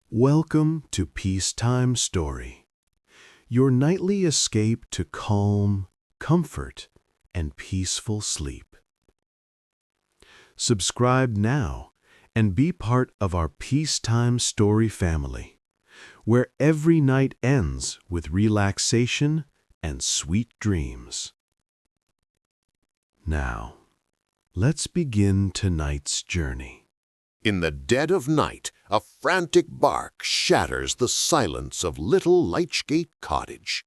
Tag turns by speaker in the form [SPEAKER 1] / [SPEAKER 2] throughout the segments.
[SPEAKER 1] Welcome to Peacetime Story, your nightly escape to calm, comfort, and peaceful sleep. Subscribe now and be part of our Peacetime Story family, where every night ends with relaxation and sweet dreams. Now, let's begin tonight's journey.
[SPEAKER 2] In the dead of night, a frantic bark shatters the silence of little Lichgate Cottage.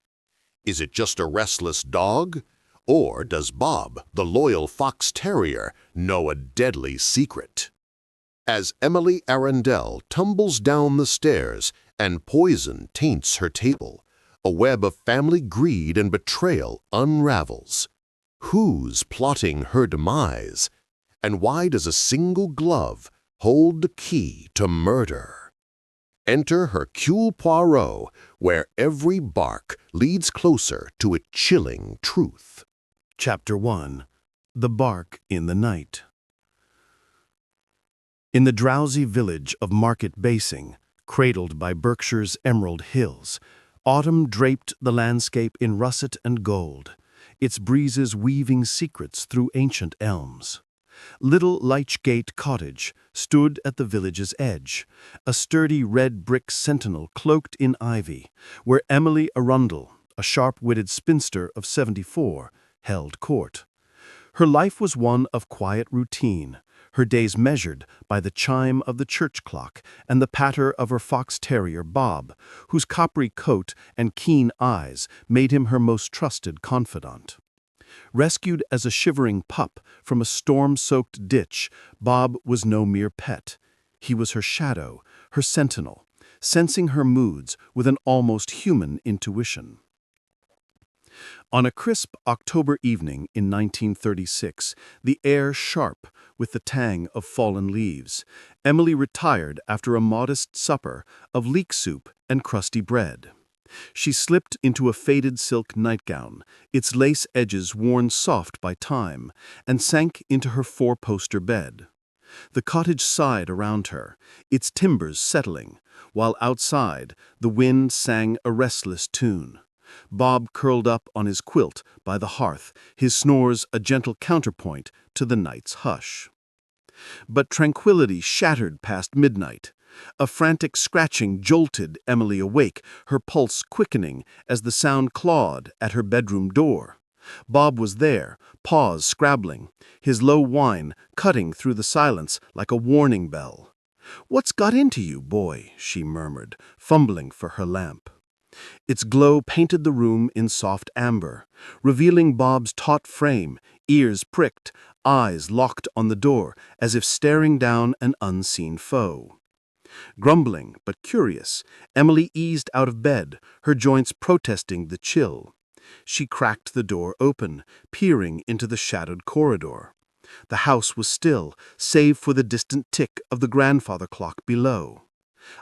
[SPEAKER 2] Is it just a restless dog? Or does Bob, the loyal fox terrier, know a deadly secret? As Emily Arundel tumbles down the stairs and poison taints her table, a web of family greed and betrayal unravels. Who's plotting her demise? And why does a single glove hold the key to murder? Enter Hercule Poirot, where every bark leads closer to a chilling truth.
[SPEAKER 1] Chapter 1. The Bark in the Night. In the drowsy village of Market Basing, cradled by Berkshire's emerald hills, autumn draped the landscape in russet and gold, its breezes weaving secrets through ancient elms. Little Lichgate Cottage stood at the village's edge, a sturdy red brick sentinel cloaked in ivy, where Emily Arundel, a sharp-witted spinster of 74, held court. Her life was one of quiet routine, her days measured by the chime of the church clock and the patter of her fox terrier Bob, whose coppery coat and keen eyes made him her most trusted confidant. Rescued as a shivering pup from a storm-soaked ditch, Bob was no mere pet. He was her shadow, her sentinel, sensing her moods with an almost human intuition. On a crisp October evening in 1936, the air sharp with the tang of fallen leaves, Emily retired after a modest supper of leek soup and crusty bread. She slipped into a faded silk nightgown, its lace edges worn soft by time, and sank into her four-poster bed. The cottage sighed around her, its timbers settling, while outside the wind sang a restless tune. Bob curled up on his quilt by the hearth, his snores a gentle counterpoint to the night's hush. But tranquility shattered past midnight. A frantic scratching jolted Emily awake, her pulse quickening as the sound clawed at her bedroom door. Bob was there, paws scrabbling, his low whine cutting through the silence like a warning bell. "What's got into you, boy?" she murmured, fumbling for her lamp. Its glow painted the room in soft amber, revealing Bob's taut frame, ears pricked, eyes locked on the door, as if staring down an unseen foe. Grumbling but curious, Emily eased out of bed, her joints protesting the chill. She cracked the door open, peering into the shadowed corridor. The house was still, save for the distant tick of the grandfather clock below.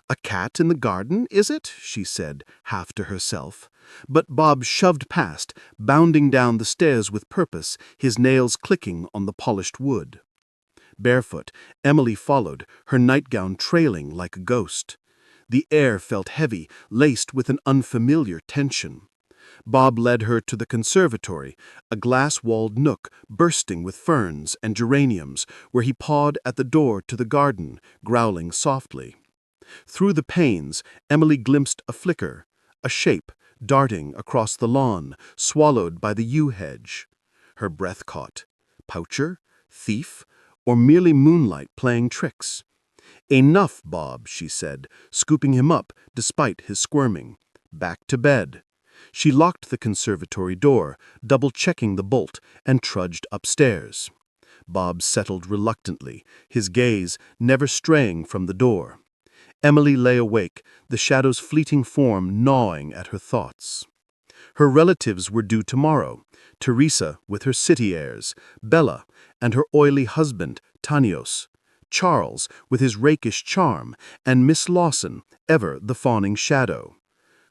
[SPEAKER 1] "A cat in the garden, is it?" she said, half to herself. But Bob shoved past, bounding down the stairs with purpose, his nails clicking on the polished wood. Barefoot, Emily followed, her nightgown trailing like a ghost. The air felt heavy, laced with an unfamiliar tension. Bob led her to the conservatory, a glass-walled nook bursting with ferns and geraniums, where he pawed at the door to the garden, growling softly. Through the panes, Emily glimpsed a flicker, a shape, darting across the lawn, swallowed by the yew hedge. Her breath caught. Poacher? Thief? Or merely moonlight playing tricks? "Enough, Bob," she said, scooping him up despite his squirming. "Back to bed." She locked the conservatory door, double-checking the bolt, and trudged upstairs. Bob settled reluctantly, his gaze never straying from the door. Emily lay awake, the shadow's fleeting form gnawing at her thoughts. Her relatives were due tomorrow, Teresa with her city airs, Bella and her oily husband, Tanios, Charles with his rakish charm, and Miss Lawson, ever the fawning shadow.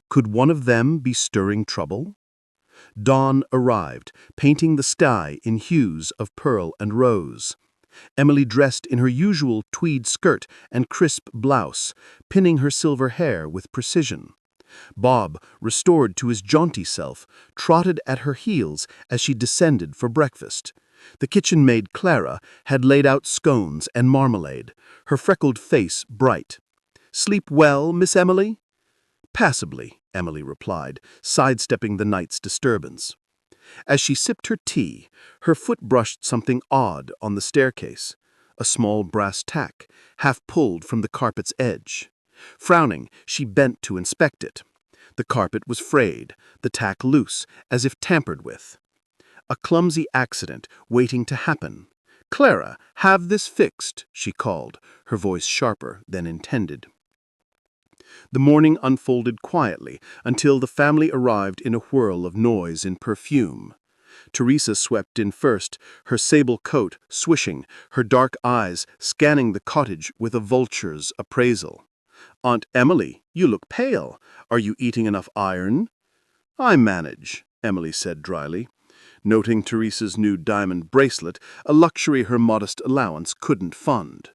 [SPEAKER 1] Could one of them be stirring trouble? Dawn arrived, painting the sky in hues of pearl and rose. Emily dressed in her usual tweed skirt and crisp blouse, pinning her silver hair with precision. Bob, restored to his jaunty self, trotted at her heels as she descended for breakfast. The kitchen maid Clara had laid out scones and marmalade, her freckled face bright. "Sleep well, Miss Emily?" "Passably," Emily replied, sidestepping the night's disturbance. As she sipped her tea, her foot brushed something odd on the staircase, a small brass tack, half pulled from the carpet's edge. Frowning, she bent to inspect it. The carpet was frayed, the tack loose, as if tampered with. A clumsy accident waiting to happen. "Clara, have this fixed," she called, her voice sharper than intended. The morning unfolded quietly until the family arrived in a whirl of noise and perfume. Teresa swept in first, her sable coat swishing, her dark eyes scanning the cottage with a vulture's appraisal. "Aunt Emily, you look pale. Are you eating enough iron?" "I manage," Emily said dryly, noting Teresa's new diamond bracelet, a luxury her modest allowance couldn't fund.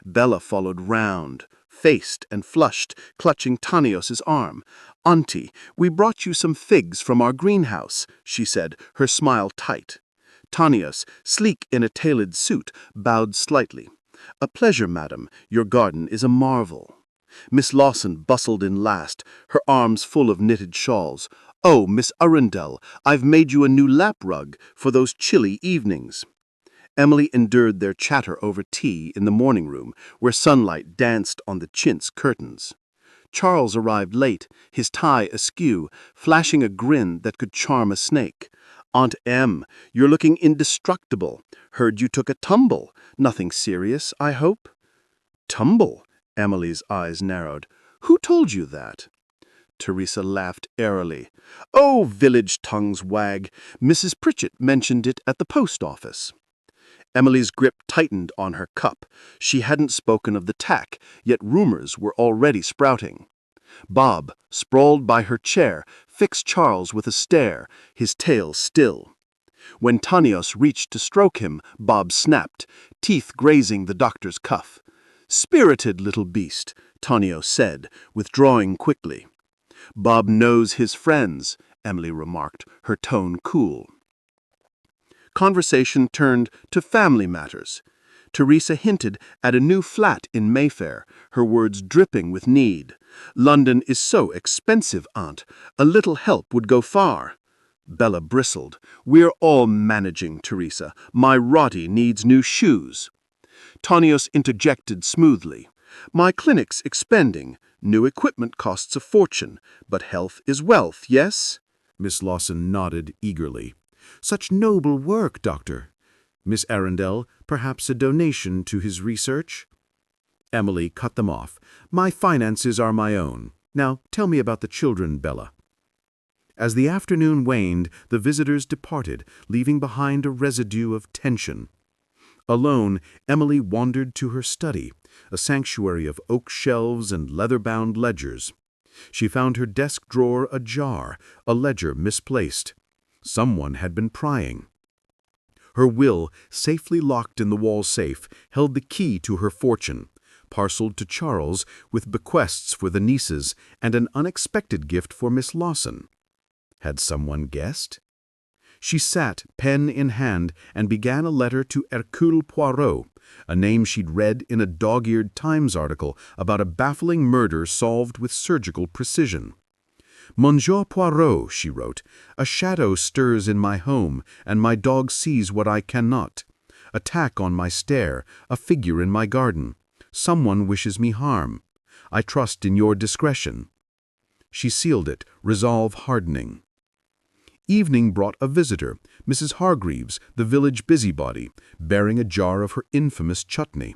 [SPEAKER 1] Bella followed round, faced and flushed, clutching Tanios's arm. "Auntie, we brought you some figs from our greenhouse," she said, her smile tight. Tanios, sleek in a tailored suit, bowed slightly. "A pleasure, madam. Your garden is a marvel." Miss Lawson bustled in last, her arms full of knitted shawls. "Oh, Miss Arundel, I've made you a new lap rug for those chilly evenings." Emily endured their chatter over tea in the morning room, where sunlight danced on the chintz curtains. Charles arrived late, his tie askew, flashing a grin that could charm a snake. "Aunt Em, you're looking indestructible. Heard you took a tumble. Nothing serious, I hope?" "Tumble?" Emily's eyes narrowed. "Who told you that?" Teresa laughed airily. "Oh, village tongues wag. Mrs. Pritchett mentioned it at the post office." Emily's grip tightened on her cup. She hadn't spoken of the tack, yet rumors were already sprouting. Bob, sprawled by her chair, fixed Charles with a stare, his tail still. When Tanios reached to stroke him, Bob snapped, teeth grazing the doctor's cuff. "Spirited little beast," Tanios said, withdrawing quickly. "Bob knows his friends," Emily remarked, her tone cool. Conversation turned to family matters. Teresa hinted at a new flat in Mayfair, her words dripping with need. "London is so expensive, Aunt. A little help would go far." Bella bristled. "We're all managing, Teresa. My Roddy needs new shoes." Tanios interjected smoothly. "My clinic's expanding. New equipment costs a fortune. But health is wealth, yes?"
[SPEAKER 3] Miss Lawson nodded eagerly. "Such noble work, Doctor. Miss Arundel, perhaps a donation to his research?" Emily cut them off. "My finances are my own. Now tell me about the children, Bella." As the afternoon waned, the visitors departed, leaving behind a residue of tension. Alone, Emily wandered to her study, a sanctuary of oak shelves and leather-bound ledgers. She found her desk drawer ajar, a ledger misplaced. Someone had been prying. Her will, safely locked in the wall safe, held the key to her fortune, parceled to Charles with bequests for the nieces and an unexpected gift for Miss Lawson. Had someone guessed? She sat, pen in hand, and began a letter to Hercule Poirot, a name she'd read in a dog-eared Times article about a baffling murder solved with surgical precision. "Monsieur Poirot," she wrote, "a shadow stirs in my home, and my dog sees what I cannot. A tack on my stair, a figure in my garden. Someone wishes me harm. I trust in your discretion." She sealed it, resolve hardening. Evening brought a visitor, Mrs. Hargreaves, the village busybody, bearing a jar of her infamous chutney.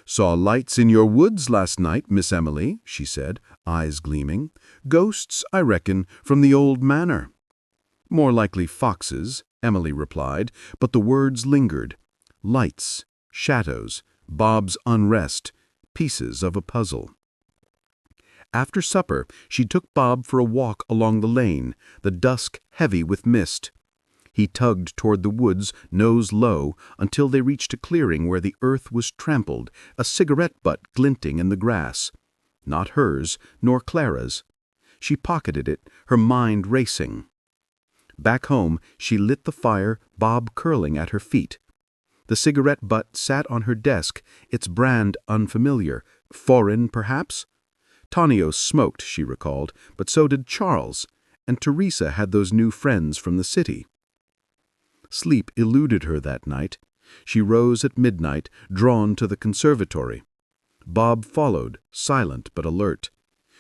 [SPEAKER 3] "Saw lights in your woods last night, Miss Emily," she said, eyes gleaming. "Ghosts, I reckon, from the old manor." "More likely foxes," Emily replied, but the words lingered. Lights, shadows, Bob's unrest, pieces of a puzzle. After supper, she took Bob for a walk along the lane, the dusk heavy with mist. He tugged toward the woods, nose low, until they reached a clearing where the earth was trampled, a cigarette butt glinting in the grass. Not hers, nor Clara's. She pocketed it, her mind racing. Back home, she lit the fire, Bob curling at her feet. The cigarette butt sat on her desk, its brand unfamiliar. Foreign, perhaps? Tonio smoked, she recalled, but so did Charles, and Teresa had those new friends from the city. Sleep eluded her that night. She rose at midnight, drawn to the conservatory. Bob followed, silent but alert.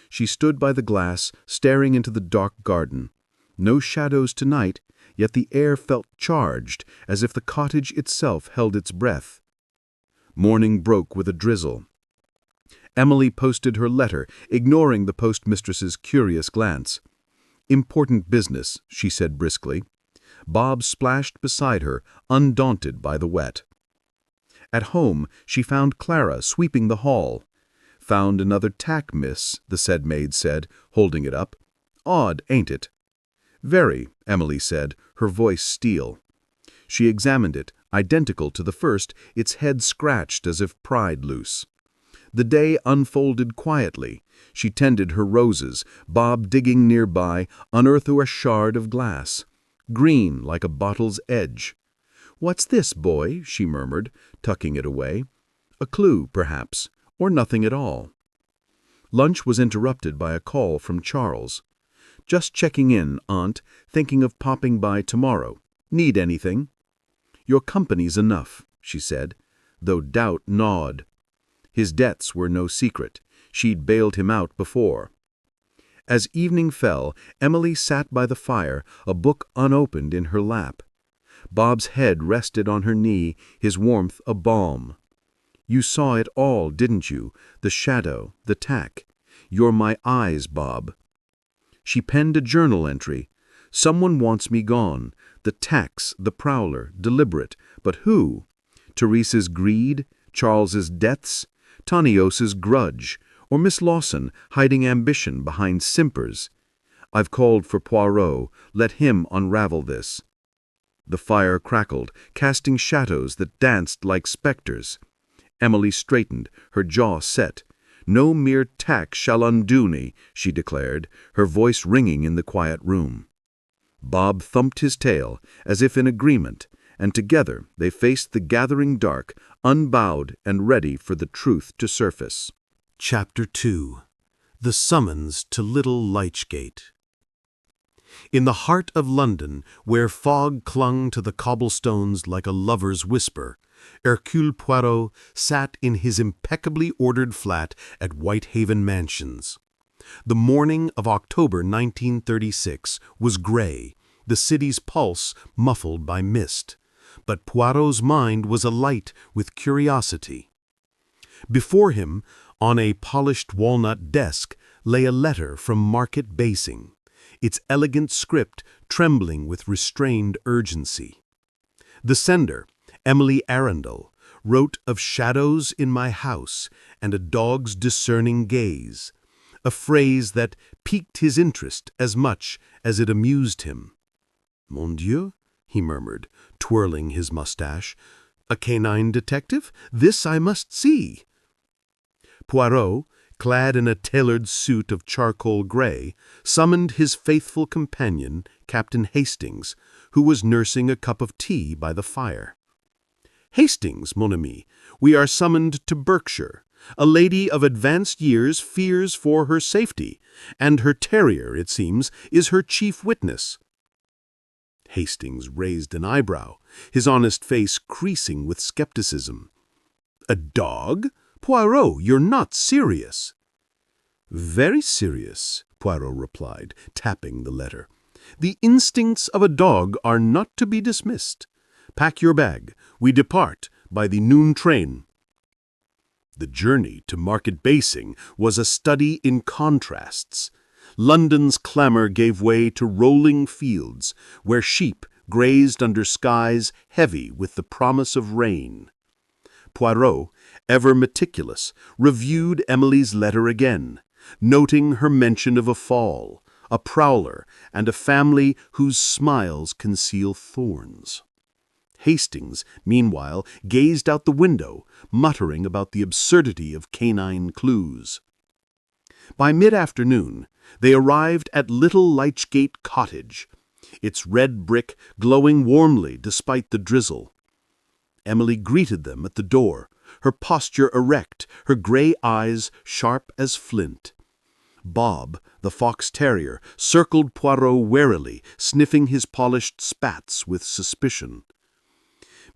[SPEAKER 3] She stood by the glass, staring into the dark garden. No shadows tonight, yet the air felt charged, as if the cottage itself held its breath. Morning broke with a drizzle. Emily posted her letter, ignoring the postmistress's curious glance. "Important business," she said briskly. Bob splashed beside her, undaunted by the wet. At home, she found Clara sweeping the hall. "Found another tack, miss," the said maid said, holding it up. "Odd, ain't it?" "Very," Emily said, her voice steel. She examined it, identical to the first, its head scratched as if pried loose. The day unfolded quietly. She tended her roses, Bob digging nearby, unearthing a shard of glass. Green like a bottle's edge. "What's this, boy?" she murmured, tucking it away. "A clue, perhaps, or nothing at all." Lunch was interrupted by a call from Charles. "Just checking in, Aunt, thinking of popping by tomorrow. Need anything?" "Your company's enough," she said, though doubt gnawed. His debts were no secret. She'd bailed him out before. As evening fell, Emily sat by the fire, a book unopened in her lap. Bob's head rested on her knee, his warmth a balm. "You saw it all, didn't you? The shadow, the tack. You're my eyes, Bob." She penned a journal entry. "Someone wants me gone. The tacks, the prowler, deliberate. But who? Teresa's greed? Charles's debts? Tanios's grudge? Or Miss Lawson, hiding ambition behind simpers? I've called for Poirot. Let him unravel this." The fire crackled, casting shadows that danced like specters. Emily straightened, her jaw set. "No mere tack shall undo me," she declared, her voice ringing in the quiet room. Bob thumped his tail, as if in agreement, and together they faced the gathering dark, unbowed and ready for the truth to surface.
[SPEAKER 1] Chapter 2. The Summons to Little Lychgate. In the heart of London, where fog clung to the cobblestones like a lover's whisper, Hercule Poirot sat in his impeccably ordered flat at Whitehaven Mansions. The morning of October 1936 was gray, the city's pulse muffled by mist, but Poirot's mind was alight with curiosity. Before him, on a polished walnut desk, lay a letter from Market Basing, its elegant script trembling with restrained urgency. The sender, Emily Arundel, wrote of shadows in my house and a dog's discerning gaze, a phrase that piqued his interest as much as it amused him. "Mon Dieu," he murmured, twirling his mustache. "A canine detective? This I must see." Poirot, clad in a tailored suit of charcoal gray, summoned his faithful companion, Captain Hastings, who was nursing a cup of tea by the fire. "Hastings, mon ami, we are summoned to Berkshire. A lady of advanced years fears for her safety, and her terrier, it seems, is her chief witness." Hastings raised an eyebrow, his honest face creasing with skepticism. "A dog? Poirot, you're not serious." "Very serious," Poirot replied, tapping the letter. "The instincts of a dog are not to be dismissed. Pack your bag. We depart by the noon train." The journey to Market Basing was a study in contrasts. London's clamor gave way to rolling fields, where sheep grazed under skies heavy with the promise of rain. Poirot, ever meticulous, reviewed Emily's letter again, noting her mention of a fall,
[SPEAKER 3] a prowler, and a family whose smiles conceal thorns. Hastings, meanwhile, gazed out the window, muttering about the absurdity of canine clues. By mid-afternoon, they arrived at Little Lychgate Cottage, its red brick glowing warmly despite the drizzle. Emily greeted them at the door, her posture erect, her gray eyes sharp as flint. Bob, the fox terrier, circled Poirot warily, sniffing his polished spats with suspicion.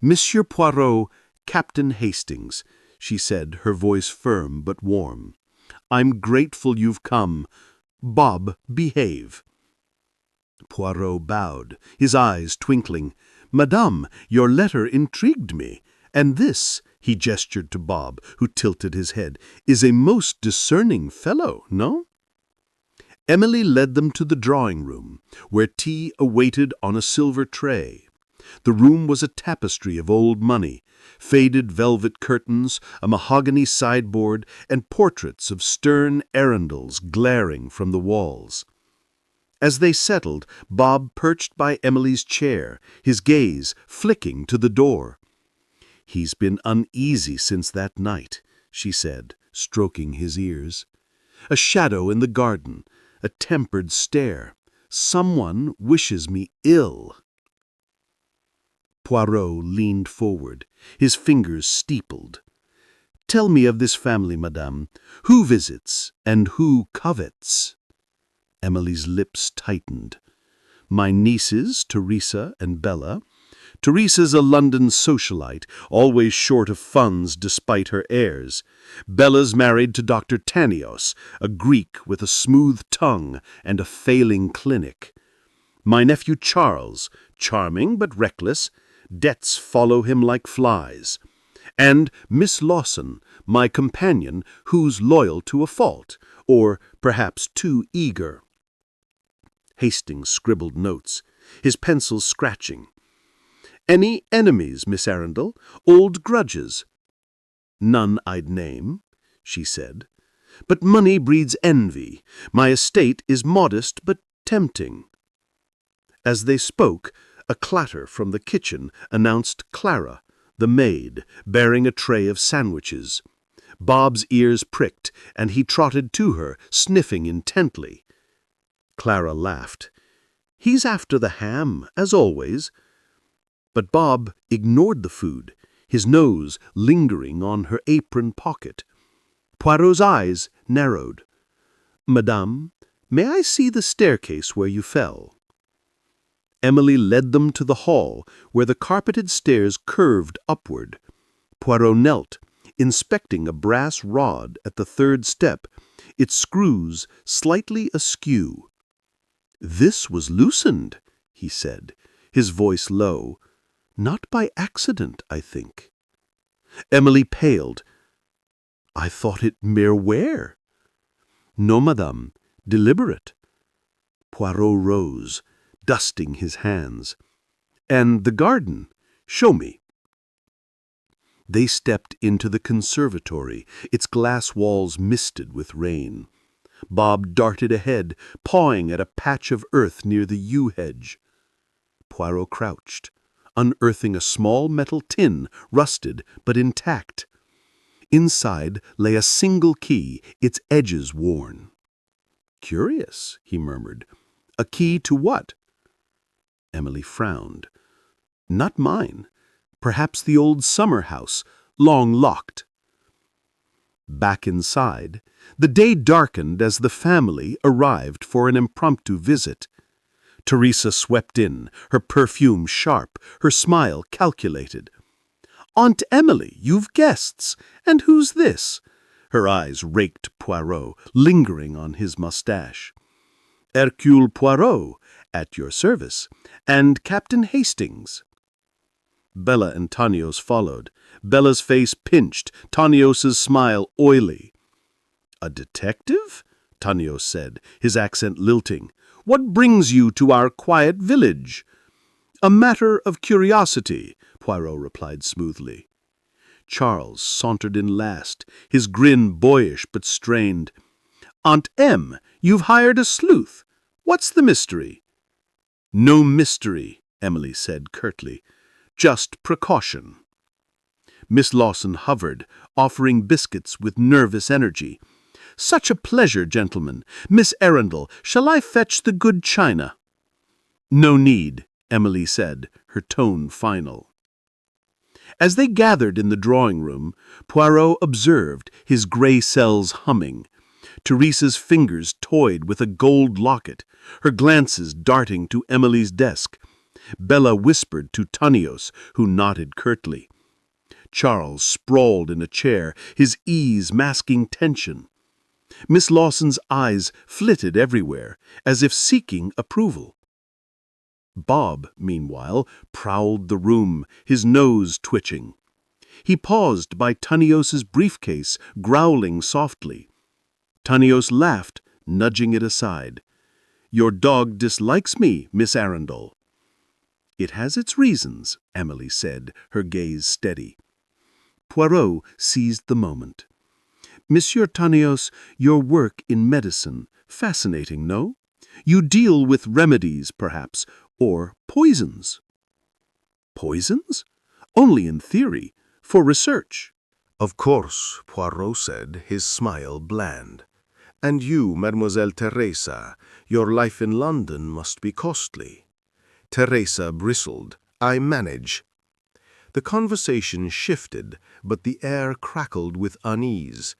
[SPEAKER 3] "Monsieur Poirot, Captain Hastings," she said, her voice firm but warm. "I'm grateful you've come. Bob, behave." Poirot bowed, his eyes twinkling. "Madame, your letter intrigued me, and this," he gestured to Bob, who tilted his head, "is a most discerning fellow, no?" Emily led them to the drawing-room, where tea awaited on a silver tray. The room was a tapestry of old money, faded velvet curtains, a mahogany sideboard, and portraits of stern Arundels glaring from the walls. As they settled, Bob perched by Emily's chair, his gaze flicking to the door. "He's been uneasy since that night," she said, stroking his ears. "A shadow in the garden, a tempered stare. Someone wishes me ill." Poirot leaned forward, his fingers steepled. "Tell me of this family, madame. Who visits and who covets?" Emily's lips tightened. "My nieces, Teresa and Bella. Teresa's a London socialite, always short of funds despite her airs. Bella's married to Dr. Tanios, a Greek with a smooth tongue and a failing clinic. My nephew Charles, charming but reckless. Debts follow him like flies. And Miss Lawson, my companion, who's loyal to a fault, or perhaps too eager." Hastings scribbled notes, his pencil scratching. "Any enemies, Miss Arundel? Old grudges?" "None I'd name," she said. "But money breeds envy. My estate is modest but tempting." As they spoke, a clatter from the kitchen announced Clara, the maid, bearing a tray of sandwiches. Bob's ears pricked, and he trotted to her, sniffing intently. Clara laughed. "He's after the ham, as always." But Bob ignored the food, his nose lingering on her apron pocket. Poirot's eyes narrowed. "Madame, may I see the staircase where you fell?" Emily led them to the hall, where the carpeted stairs curved upward. Poirot knelt, inspecting a brass rod at the third step, its screws slightly askew. "This was loosened," he said, his voice low. "Not by accident, I think." Emily paled. "I thought it mere wear." "No, madame, deliberate." Poirot rose, dusting his hands. "And the garden? Show me." They stepped into the conservatory, its glass walls misted with rain. Bob darted ahead, pawing at a patch of earth near the yew hedge. Poirot crouched, unearthing a small metal tin, rusted but intact. Inside lay a single key, its edges worn. "Curious," he murmured. "A key to what?" Emily frowned. "Not mine. Perhaps the old summer house, long locked." Back inside, the day darkened as the family arrived for an impromptu visit. Teresa swept in, her perfume sharp, her smile calculated. "Aunt Emily, you've guests. And who's this?" Her eyes raked Poirot, lingering on his mustache. "Hercule Poirot, at your service, and Captain Hastings." Bella and Tanios followed, Bella's face pinched, Tanios's smile oily. "A detective?" Tanios said, his accent lilting. "What brings you to our quiet village?" "A matter of curiosity," Poirot replied smoothly. Charles sauntered in last, his grin boyish but strained. "Aunt Em, you've hired a sleuth. What's the mystery?" "No mystery," Emily said curtly. "Just precaution." Miss Lawson hovered, offering biscuits with nervous energy. "Such a pleasure, gentlemen. Miss Arundel, shall I fetch the good china?" "No need," Emily said, her tone final. As they gathered in the drawing-room, Poirot observed his grey cells humming. Teresa's fingers toyed with a gold locket, her glances darting to Emily's desk. Bella whispered to Tanios, who nodded curtly. Charles sprawled in a chair, his ease masking tension. Miss Lawson's eyes flitted everywhere, as if seeking approval. Bob, meanwhile, prowled the room, his nose twitching. He paused by Tanios's briefcase, growling softly. Tanios laughed, nudging it aside. "Your dog dislikes me, Miss Arundel." "It has its reasons," Emily said, her gaze steady. Poirot seized the moment. "Monsieur Tanios, your work in medicine, fascinating, no? You deal with remedies, perhaps, or poisons." "Poisons? Only in theory, for research."
[SPEAKER 1] "Of course," Poirot said, his smile bland. "And you, Mademoiselle Teresa, your life in London must be costly." Teresa bristled. "I manage." The conversation shifted, but the air crackled with unease.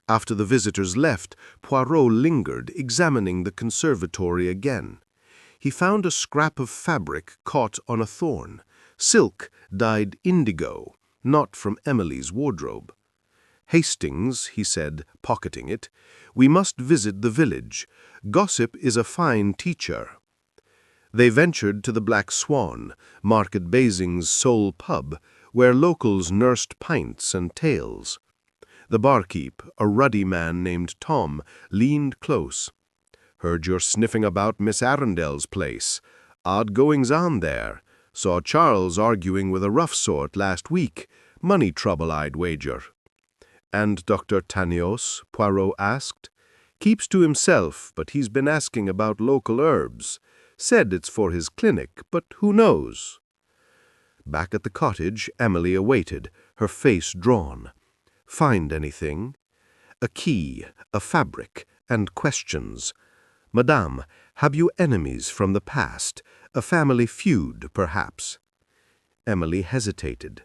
[SPEAKER 1] After the visitors left, Poirot lingered, examining the conservatory again. He found a scrap of fabric caught on a thorn, silk dyed indigo, not from Emily's wardrobe. "Hastings," he said, pocketing it, "we must visit the village. Gossip is a fine teacher." They ventured to the Black Swan, Market Basing's sole pub, where locals nursed pints and tales. The barkeep, a ruddy man named Tom, leaned close. "Heard you're sniffing about Miss Arundel's place. Odd goings-on there. Saw Charles arguing with a rough sort last week. Money trouble, I'd wager." "And Dr. Tanios?" Poirot asked. "Keeps to himself, but he's been asking about local herbs. Said it's for his clinic, but who knows?" Back at the cottage, Emily awaited, her face drawn. "Find anything?" "A key, a fabric, and questions. Madame, have you enemies from the past? A family feud, perhaps?" Emily hesitated.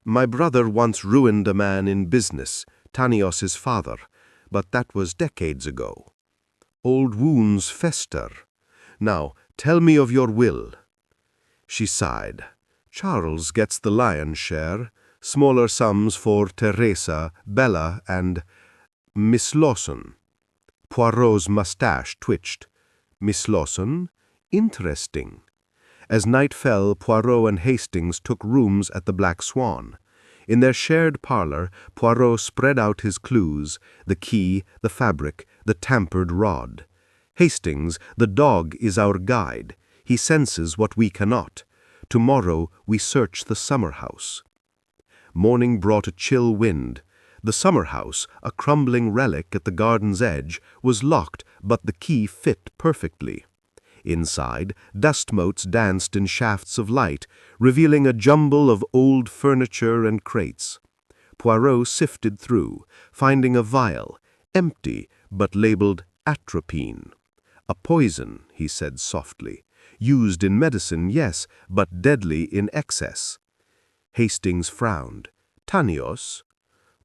[SPEAKER 1] "My brother once ruined a man in business, Tanios's father, but that was decades ago. Old wounds fester. Now, tell me of your will." She sighed. "Charles gets the lion's share, smaller sums for Teresa, Bella, and Miss Lawson." Poirot's mustache twitched. "Miss Lawson? Interesting." As night fell, Poirot and Hastings took rooms at the Black Swan. In their shared parlor, Poirot spread out his clues, the key, the fabric, the tampered rod. "Hastings, the dog is our guide. He senses what we cannot. Tomorrow we search the summer-house." Morning brought a chill wind. The summer-house, a crumbling relic at the garden's edge, was locked, but the key fit perfectly. Inside, dust motes danced in shafts of light, revealing a jumble of old furniture and crates. Poirot sifted through, finding a vial, empty but labeled atropine. "A poison," he said softly. "Used in medicine, yes, but deadly in excess." Hastings frowned. "Tanios?"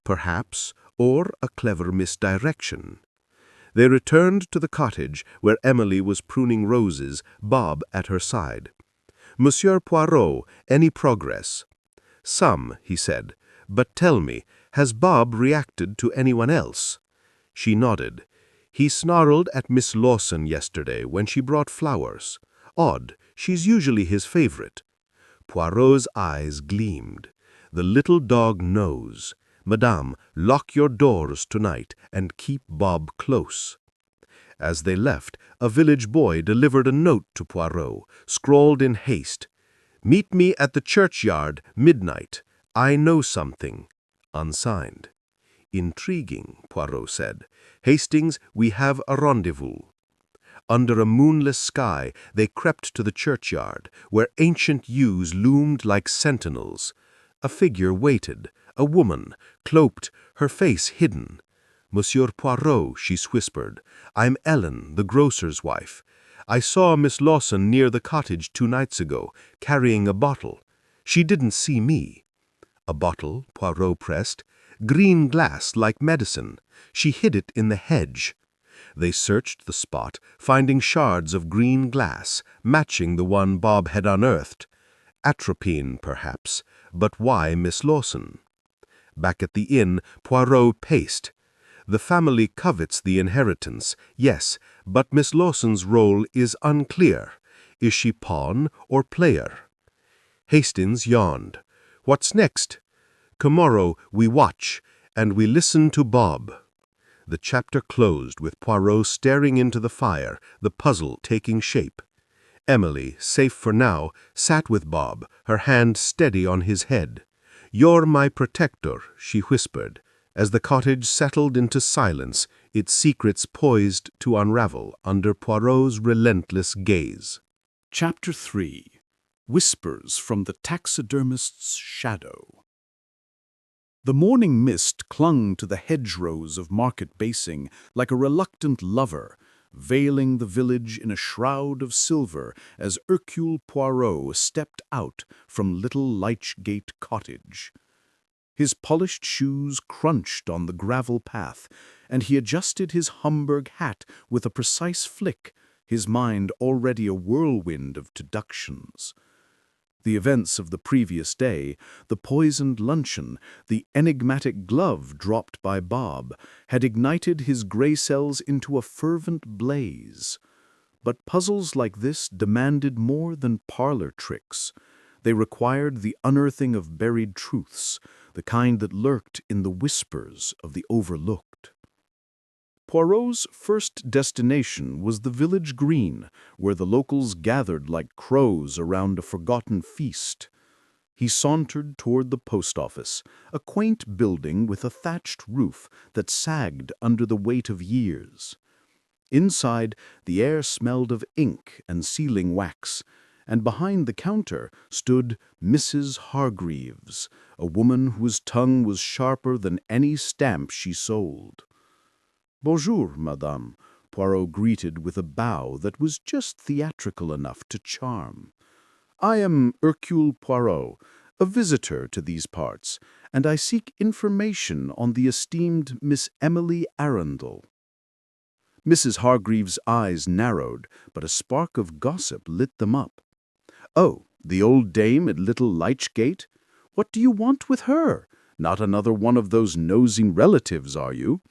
[SPEAKER 1] "Perhaps, or a clever misdirection." They returned to the cottage, where Emily was pruning roses, Bob at her side. "Monsieur Poirot, any progress?" "Some," he said. "But tell me, has Bob reacted to anyone else?" She nodded. "He snarled at Miss Lawson yesterday when she brought flowers. Odd, she's usually his favorite." Poirot's eyes gleamed. "The little dog knows. Madame, lock your doors tonight and keep Bob close." As they left, a village boy delivered a note to Poirot, scrawled in haste. "Meet me at the churchyard, midnight. I know something." Unsigned. "Intriguing," Poirot said. "Hastings, we have a rendezvous." Under a moonless sky, they crept to the churchyard, where ancient yews loomed like sentinels. A figure waited, a woman, cloaked, her face hidden. "Monsieur Poirot," she whispered, "I'm Ellen, the grocer's wife. I saw Miss Lawson near the cottage 2 nights ago, carrying a bottle. She didn't see me." "A bottle?" Poirot pressed. "Green glass, like medicine. She hid it in the hedge." They searched the spot, finding shards of green glass, matching the one Bob had unearthed. Atropine, perhaps, but why Miss Lawson? Back at the inn, Poirot paced. The family covets the inheritance, yes, but Miss Lawson's role is unclear. Is she pawn or player? Hastings yawned. "What's next?" "Tomorrow we watch, and we listen to Bob." The chapter closed with Poirot staring into the fire, the puzzle taking shape. Emily, safe for now, sat with Bob, her hand steady on his head. "You're my protector," she whispered, as the cottage settled into silence, its secrets poised to unravel under Poirot's relentless gaze.
[SPEAKER 3] Chapter 3. Whispers from the Taxidermist's Shadow. The morning mist clung to the hedgerows of Market Basing like a reluctant lover, veiling the village in a shroud of silver as Hercule Poirot stepped out from Little Lychgate Cottage. His polished shoes crunched on the gravel path, and he adjusted his Homburg hat with a precise flick, his mind already a whirlwind of deductions. The events of the previous day, the poisoned luncheon, the enigmatic glove dropped by Bob, had ignited his gray cells into a fervent blaze. But puzzles like this demanded more than parlor tricks. They required the unearthing of buried truths, the kind that lurked in the whispers of the overlooked. Poirot's first destination was the village green, where the locals gathered like crows around a forgotten feast. He sauntered toward the post office, a quaint building with a thatched roof that sagged under the weight of years. Inside, the air smelled of ink and sealing wax, and behind the counter stood Mrs. Hargreaves, a woman whose tongue was sharper than any stamp she sold. "Bonjour, madame," Poirot greeted with a bow that was just theatrical enough to charm. "I am Hercule Poirot, a visitor to these parts, and I seek information on the esteemed Miss Emily Arundel." Mrs. Hargreaves' eyes narrowed, but a spark of gossip lit them up. "Oh, the old dame at Little Lychgate? What do you want with her? Not another one of those nosing relatives, are you?"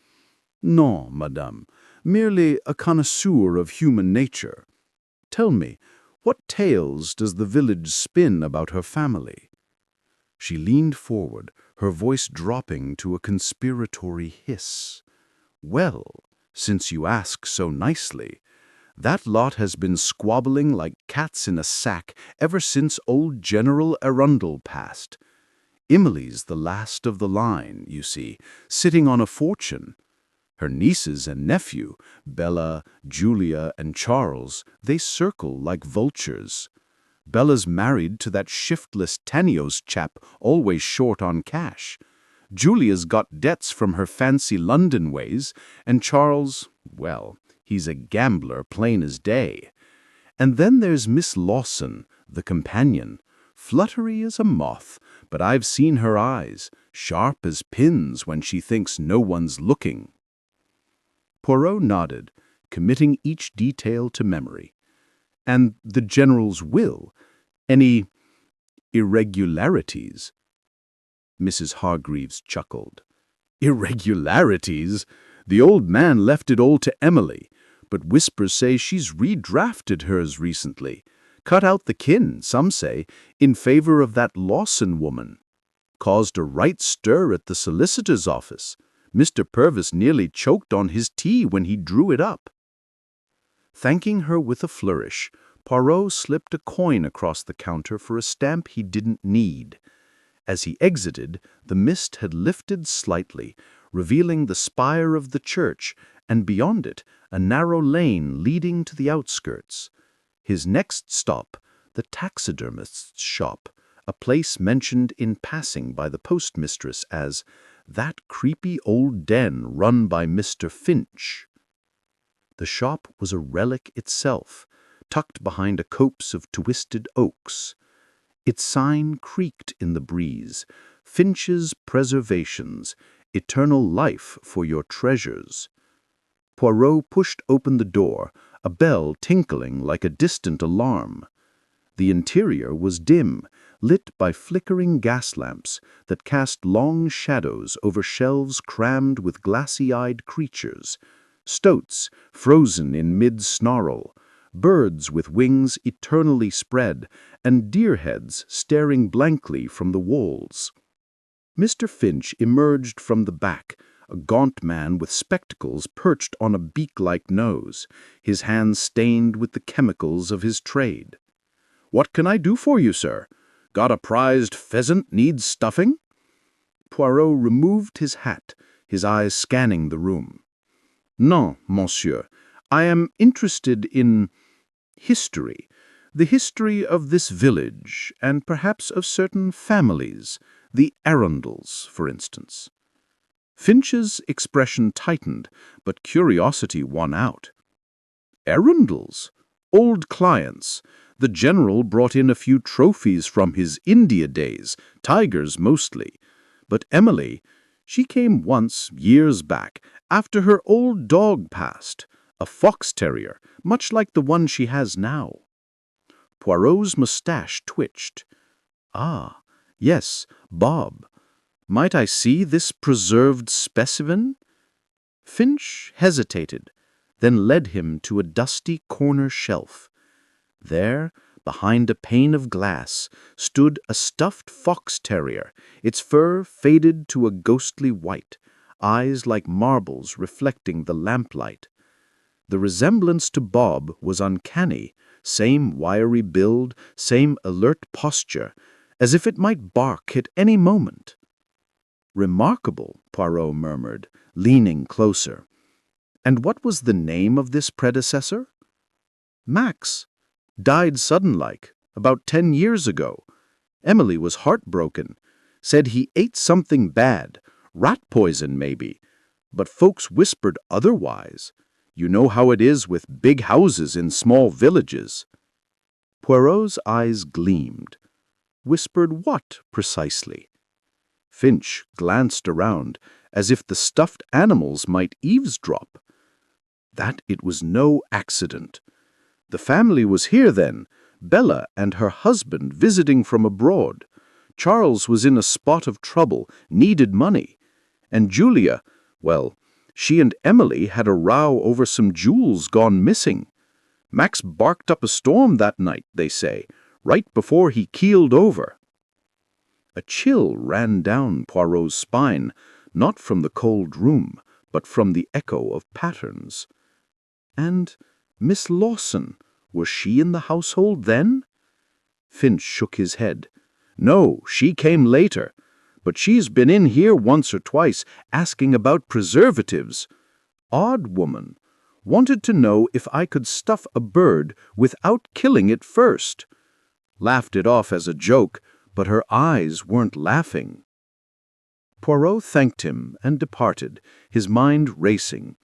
[SPEAKER 3] "Non, madame, merely a connoisseur of human nature. Tell me, what tales does the village spin about her family?" She leaned forward, her voice dropping to a conspiratory hiss. "Well, since you ask so nicely, that lot has been squabbling like cats in a sack ever since old General Arundel passed. Emily's the last of the line, you see, sitting on a fortune. Her nieces and nephew, Bella, Julia, and Charles, they circle like vultures. Bella's married to that shiftless Tanios chap always short on cash. Julia's got debts from her fancy London ways, and Charles, well, he's a gambler plain as day. And then there's Miss Lawson, the companion. Fluttery as a moth, but I've seen her eyes, sharp as pins when she thinks no one's looking." Poirot nodded, committing each detail to memory. "And the General's will? Any irregularities?" Mrs. Hargreaves chuckled. "Irregularities? The old man left it all to Emily, but whispers say she's redrafted hers recently. Cut out the kin, some say, in favor of that Lawson woman. Caused a right stir at the solicitor's office. Mr. Purvis nearly choked on his tea when he drew it up." Thanking her with a flourish, Poirot slipped a coin across the counter for a stamp he didn't need. As he exited, the mist had lifted slightly, revealing the spire of the church, and beyond it, a narrow lane leading to the outskirts. His next stop, the taxidermist's shop, a place mentioned in passing by the postmistress as that creepy old den run by Mr. Finch. The shop was a relic itself, tucked behind a copse of twisted oaks. Its sign creaked in the breeze, Finch's Preservations, eternal life for your treasures. Poirot pushed open the door, a bell tinkling like a distant alarm. The interior was dim, lit by flickering gas lamps that cast long shadows over shelves crammed with glassy-eyed creatures, stoats frozen in mid-snarl, birds with wings eternally spread, and deer-heads staring blankly from the walls. Mr. Finch emerged from the back, a gaunt man with spectacles perched on a beak-like nose, his hands stained with the chemicals of his trade. "What can I do for you, sir? Got a prized pheasant needs stuffing?" Poirot removed his hat, his eyes scanning the room. "Non, monsieur. I am interested in history, the history of this village, and perhaps of certain families, the Arundels, for instance." Finch's expression tightened, but curiosity won out. "Arundels? Old clients. The general brought in a few trophies from his India days, tigers mostly. But Emily, she came once, years back, after her old dog passed, a fox terrier, much like the one she has now." Poirot's mustache twitched. "Ah, yes, Bob. Might I see this preserved specimen?" Finch hesitated, then led him to a dusty corner shelf. There, behind a pane of glass, stood a stuffed fox terrier, its fur faded to a ghostly white, eyes like marbles reflecting the lamplight. The resemblance to Bob was uncanny, same wiry build, same alert posture, as if it might bark at any moment. "Remarkable," Poirot murmured, leaning closer. "And what was the name of this predecessor?" "Max. Died sudden-like, about 10 years ago. Emily was heartbroken. Said he ate something bad, rat poison maybe. But folks whispered otherwise. You know how it is with big houses in small villages." Poirot's eyes gleamed. Whispered what, precisely? Finch glanced around, as if the stuffed animals might eavesdrop. That it was no accident. The family was here then, Bella and her husband visiting from abroad. Charles was in a spot of trouble, needed money. And Julia, well, she and Emily had a row over some jewels gone missing. Max barked up a storm that night, they say, right before he keeled over. A chill ran down Poirot's spine, not from the cold room, but from the echo of patterns. And Miss Lawson, was she in the household then? Finch shook his head. "No, she came later. But she's been in here once or twice asking about preservatives. Odd woman. Wanted to know if I could stuff a bird without killing it first. Laughed it off as a joke, but her eyes weren't laughing." Poirot thanked him and departed, his mind racing.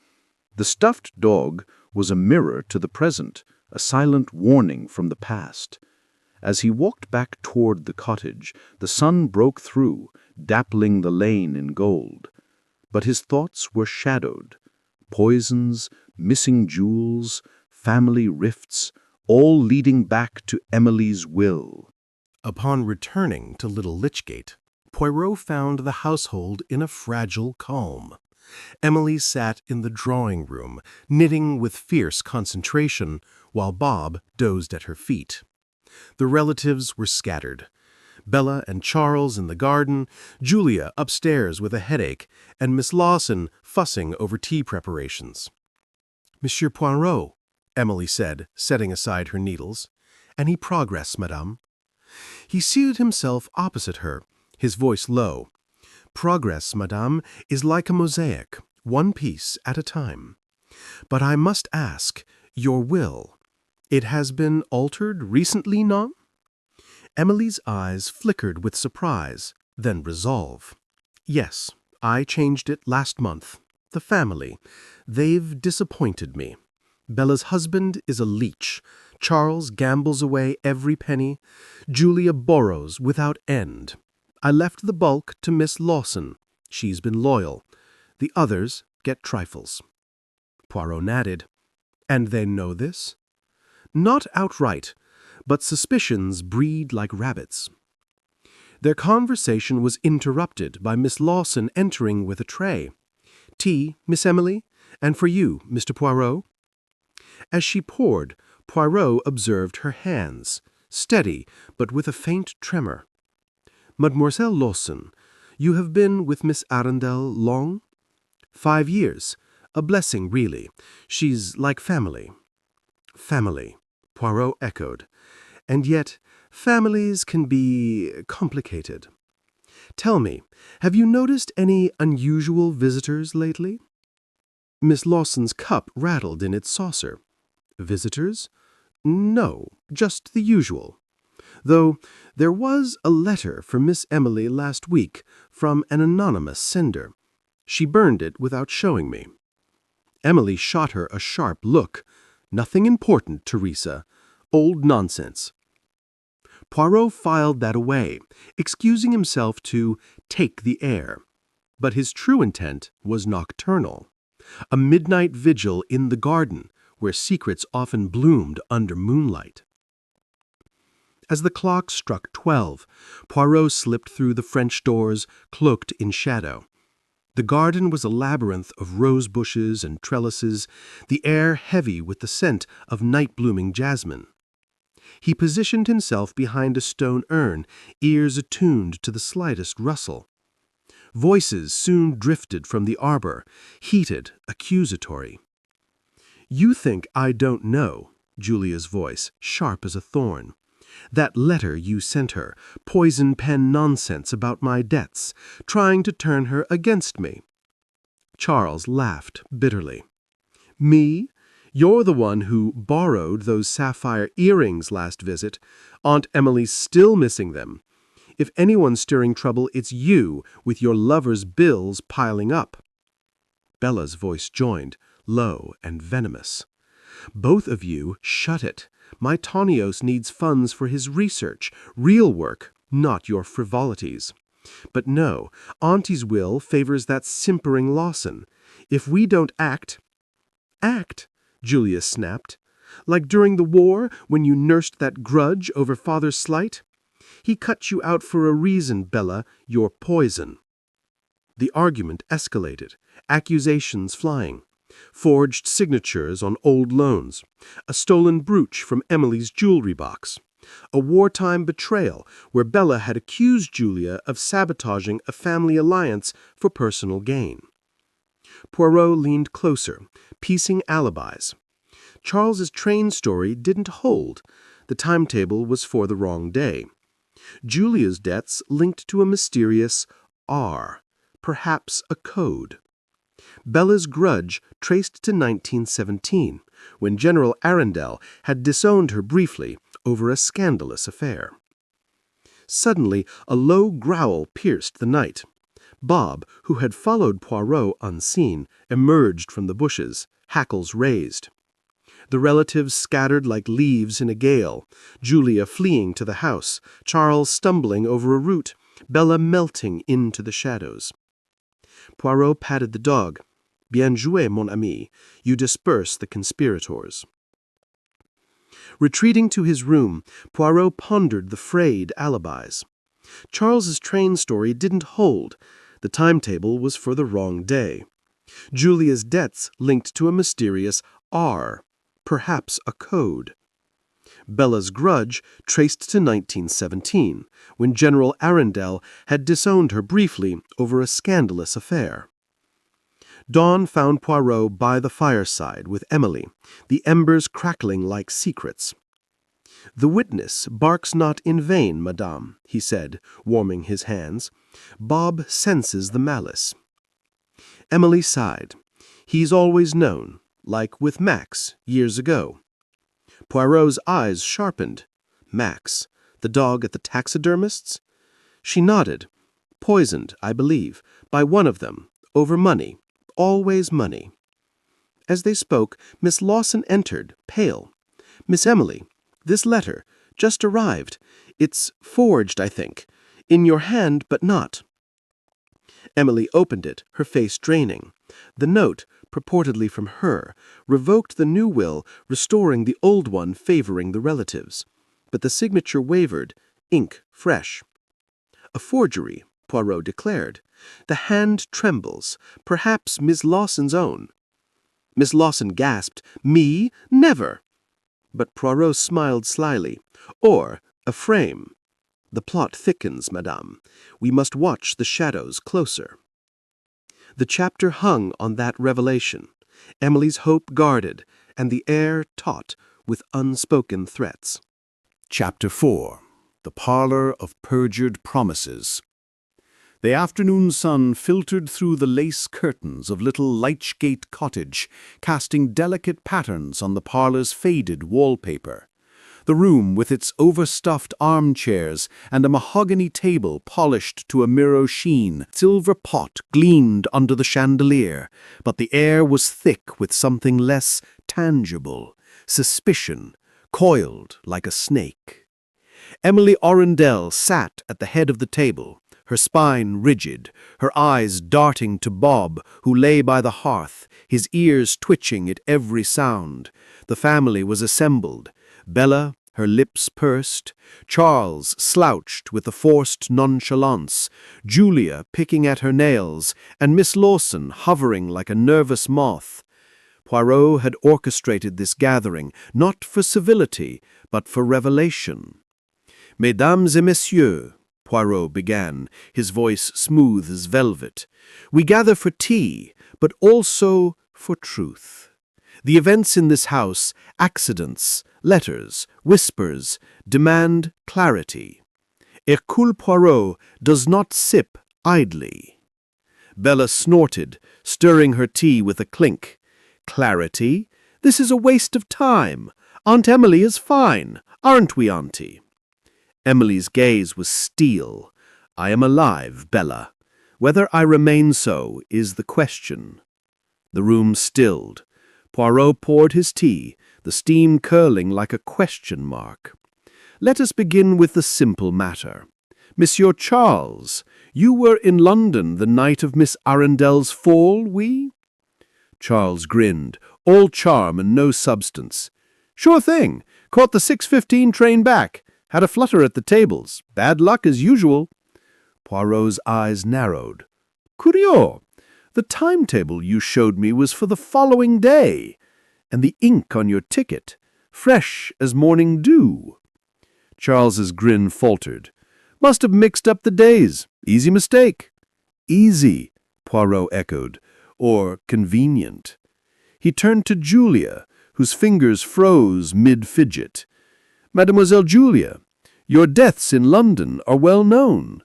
[SPEAKER 3] The stuffed dog was a mirror to the present, a silent warning from the past. As he walked back toward the cottage, the sun broke through, dappling the lane in gold. But his thoughts were shadowed. Poisons, missing jewels, family rifts, all leading back to Emily's will.
[SPEAKER 1] Upon returning to Little Lichgate, Poirot found the household in a fragile calm. Emily sat in the drawing-room, knitting with fierce concentration, while Bob dozed at her feet. The relatives were scattered. Bella and Charles in the garden, Julia upstairs with a headache, and Miss Lawson fussing over tea preparations. "Monsieur Poirot," Emily said, setting aside her needles. "Any progress, madame?" He seated himself opposite her, his voice low. Progress, madame, is like a mosaic, one piece at a time. But I must ask, your will, it has been altered recently, non? Emily's eyes flickered with surprise, then resolve. Yes, I changed it last month. The family, they've disappointed me. Bella's husband is a leech. Charles gambles away every penny. Julia borrows without end. I left the bulk to Miss Lawson. She's been loyal. The others get trifles. Poirot nodded. And they know this? Not outright, but suspicions breed like rabbits. Their conversation was interrupted by Miss Lawson entering with a tray. Tea, Miss Emily, and for you, Mr. Poirot. As she poured, Poirot observed her hands, steady but with a faint tremor. Mademoiselle Lawson, you have been with Miss Arundel long? 5 years. A blessing, really. She's like family. Family, Poirot echoed. And yet, families can be complicated. Tell me, have you noticed any unusual visitors lately? Miss Lawson's cup rattled in its saucer. Visitors? No, just the usual. Though there was a letter for Miss Emily last week from an anonymous sender. She burned it without showing me. Emily shot her a sharp look. Nothing important, Teresa. Old nonsense. Poirot filed that away, excusing himself to take the air. But his true intent was nocturnal. A midnight vigil in the garden, where secrets often bloomed under moonlight. As the clock struck 12, Poirot slipped through the French doors, cloaked in shadow. The garden was a labyrinth of rose bushes and trellises, the air heavy with the scent of night-blooming jasmine. He positioned himself behind a stone urn, ears attuned to the slightest rustle. Voices soon drifted from the arbor, heated, accusatory. You think I don't know, Julia's voice, sharp as a thorn. That letter you sent her, poison pen nonsense about my debts, trying to turn her against me. Charles laughed bitterly. Me? You're the one who borrowed those sapphire earrings last visit. Aunt Emily's still missing them. If anyone's stirring trouble, it's you, with your lover's bills piling up. Bella's voice joined, low and venomous. Both of you, shut it. My Tonios needs funds for his research, real work, not your frivolities. But no, Auntie's will favors that simpering Lawson. If we don't act... Act, Julia snapped. Like during the war, when you nursed that grudge over father's slight? He cut you out for a reason, Bella, you're poison. The argument escalated, accusations flying. Forged signatures on old loans, a stolen brooch from Emily's jewelry box, a wartime betrayal where Bella had accused Julia of sabotaging a family alliance for personal gain. Poirot leaned closer, piecing alibis. Charles's train story didn't hold. The timetable was for the wrong day. Julia's debts linked to a mysterious R, perhaps a code. Bella's grudge traced to 1917, when General Arundel had disowned her briefly over a scandalous affair. Suddenly, a low growl pierced the night. Bob, who had followed Poirot unseen, emerged from the bushes, hackles raised. The relatives scattered like leaves in a gale, Julia fleeing to the house, Charles stumbling over a root, Bella melting into the shadows. Poirot patted the dog. Bien joué, mon ami. You disperse the conspirators. Retreating to his room, Poirot pondered the frayed alibis. Charles's train story didn't hold. The timetable was for the wrong day. Julia's debts linked to a mysterious R, perhaps a code. Bella's grudge traced to 1917, when General Arundel had disowned her briefly over a scandalous affair. Dawn found Poirot by the fireside with Emily, the embers crackling like secrets. "The witness barks not in vain, madame," he said, warming his hands. "Bob senses the malice." Emily sighed. "He's always known, like with Max, years ago." Poirot's eyes sharpened. Max, the dog at the taxidermist's? She nodded. "Poisoned, I believe, by one of them, over money. Always money." As they spoke, Miss Lawson entered, pale. "Miss Emily, this letter, just arrived. It's forged, I think. In your hand, but not." Emily opened it, her face draining. The note, purportedly from her, revoked the new will, restoring the old one favoring the relatives. But the signature wavered, ink fresh. "A forgery," Poirot declared. "The hand trembles, perhaps Miss Lawson's own." Miss Lawson gasped, "Me? Never!" But Poirot smiled slyly. "Or a frame. The plot thickens, madame. We must watch the shadows closer." The chapter hung on that revelation. Emily's hope guarded, and the air taut with unspoken threats.
[SPEAKER 3] Chapter 4. The Parlor of Perjured Promises. The afternoon sun filtered through the lace curtains of little Lychgate Cottage, casting delicate patterns on the parlor's faded wallpaper. The room, with its overstuffed armchairs and a mahogany table polished to a mirror sheen, silver pot gleamed under the chandelier, but the air was thick with something less tangible, suspicion, coiled like a snake. Emily Arundel sat at the head of the table, her spine rigid, her eyes darting to Bob, who lay by the hearth, his ears twitching at every sound. The family was assembled. Bella, her lips pursed, Charles slouched with a forced nonchalance, Julia picking at her nails, and Miss Lawson hovering like a nervous moth. Poirot had orchestrated this gathering, not for civility, but for revelation. "Mesdames et messieurs," Poirot began, his voice smooth as velvet, "we gather for tea, but also for truth. The events in this house, accidents, letters, whispers, demand clarity. Hercule Poirot does not sip idly." Bella snorted, stirring her tea with a clink. "Clarity? This is a waste of time. Aunt Emily is fine, aren't we, Auntie?" Emily's gaze was steel. "I am alive, Bella. Whether I remain so is the question." The room stilled. Poirot poured his tea, the steam curling like a question mark. "Let us begin with the simple matter. Monsieur Charles, you were in London the night of Miss Arundel's fall, oui?" Charles grinned, all charm and no substance. "Sure thing. Caught the 6:15 train back. Had a flutter at the tables. Bad luck as usual." Poirot's eyes narrowed. "Curieux. The timetable you showed me was for the following day, and the ink on your ticket, fresh as morning dew." Charles's grin faltered. "Must have mixed up the days. Easy mistake." "Easy," Poirot echoed, "or convenient." He turned to Julia, whose fingers froze mid-fidget. "Mademoiselle Julia, your deaths in London are well known.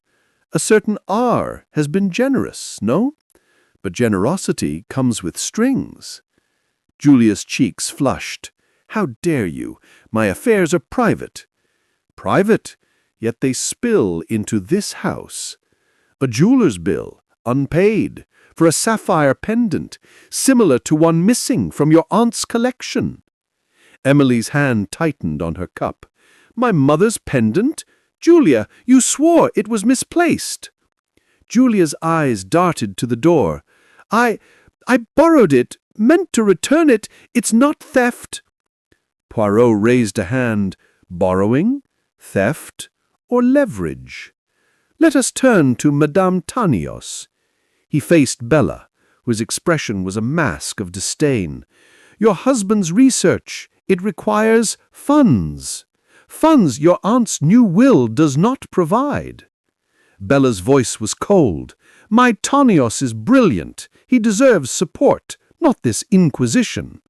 [SPEAKER 3] A certain R has been generous, no? But generosity comes with strings." Julia's cheeks flushed. "How dare you? My affairs are private." "Private, yet they spill into this house. A jeweler's bill, unpaid, for a sapphire pendant, similar to one missing from your aunt's collection." Emily's hand tightened on her cup. "My mother's pendant? Julia, you swore it was misplaced." Julia's eyes darted to the door. I borrowed it, meant to return it. It's not theft." Poirot raised a hand. "Borrowing? Theft? Or leverage? Let us turn to Madame Tanios." He faced Bella, whose expression was a mask of disdain. "Your husband's research. It requires funds. Funds your aunt's new will does not provide." Bella's voice was cold. "My Tanios is brilliant. He deserves support, not this inquisition."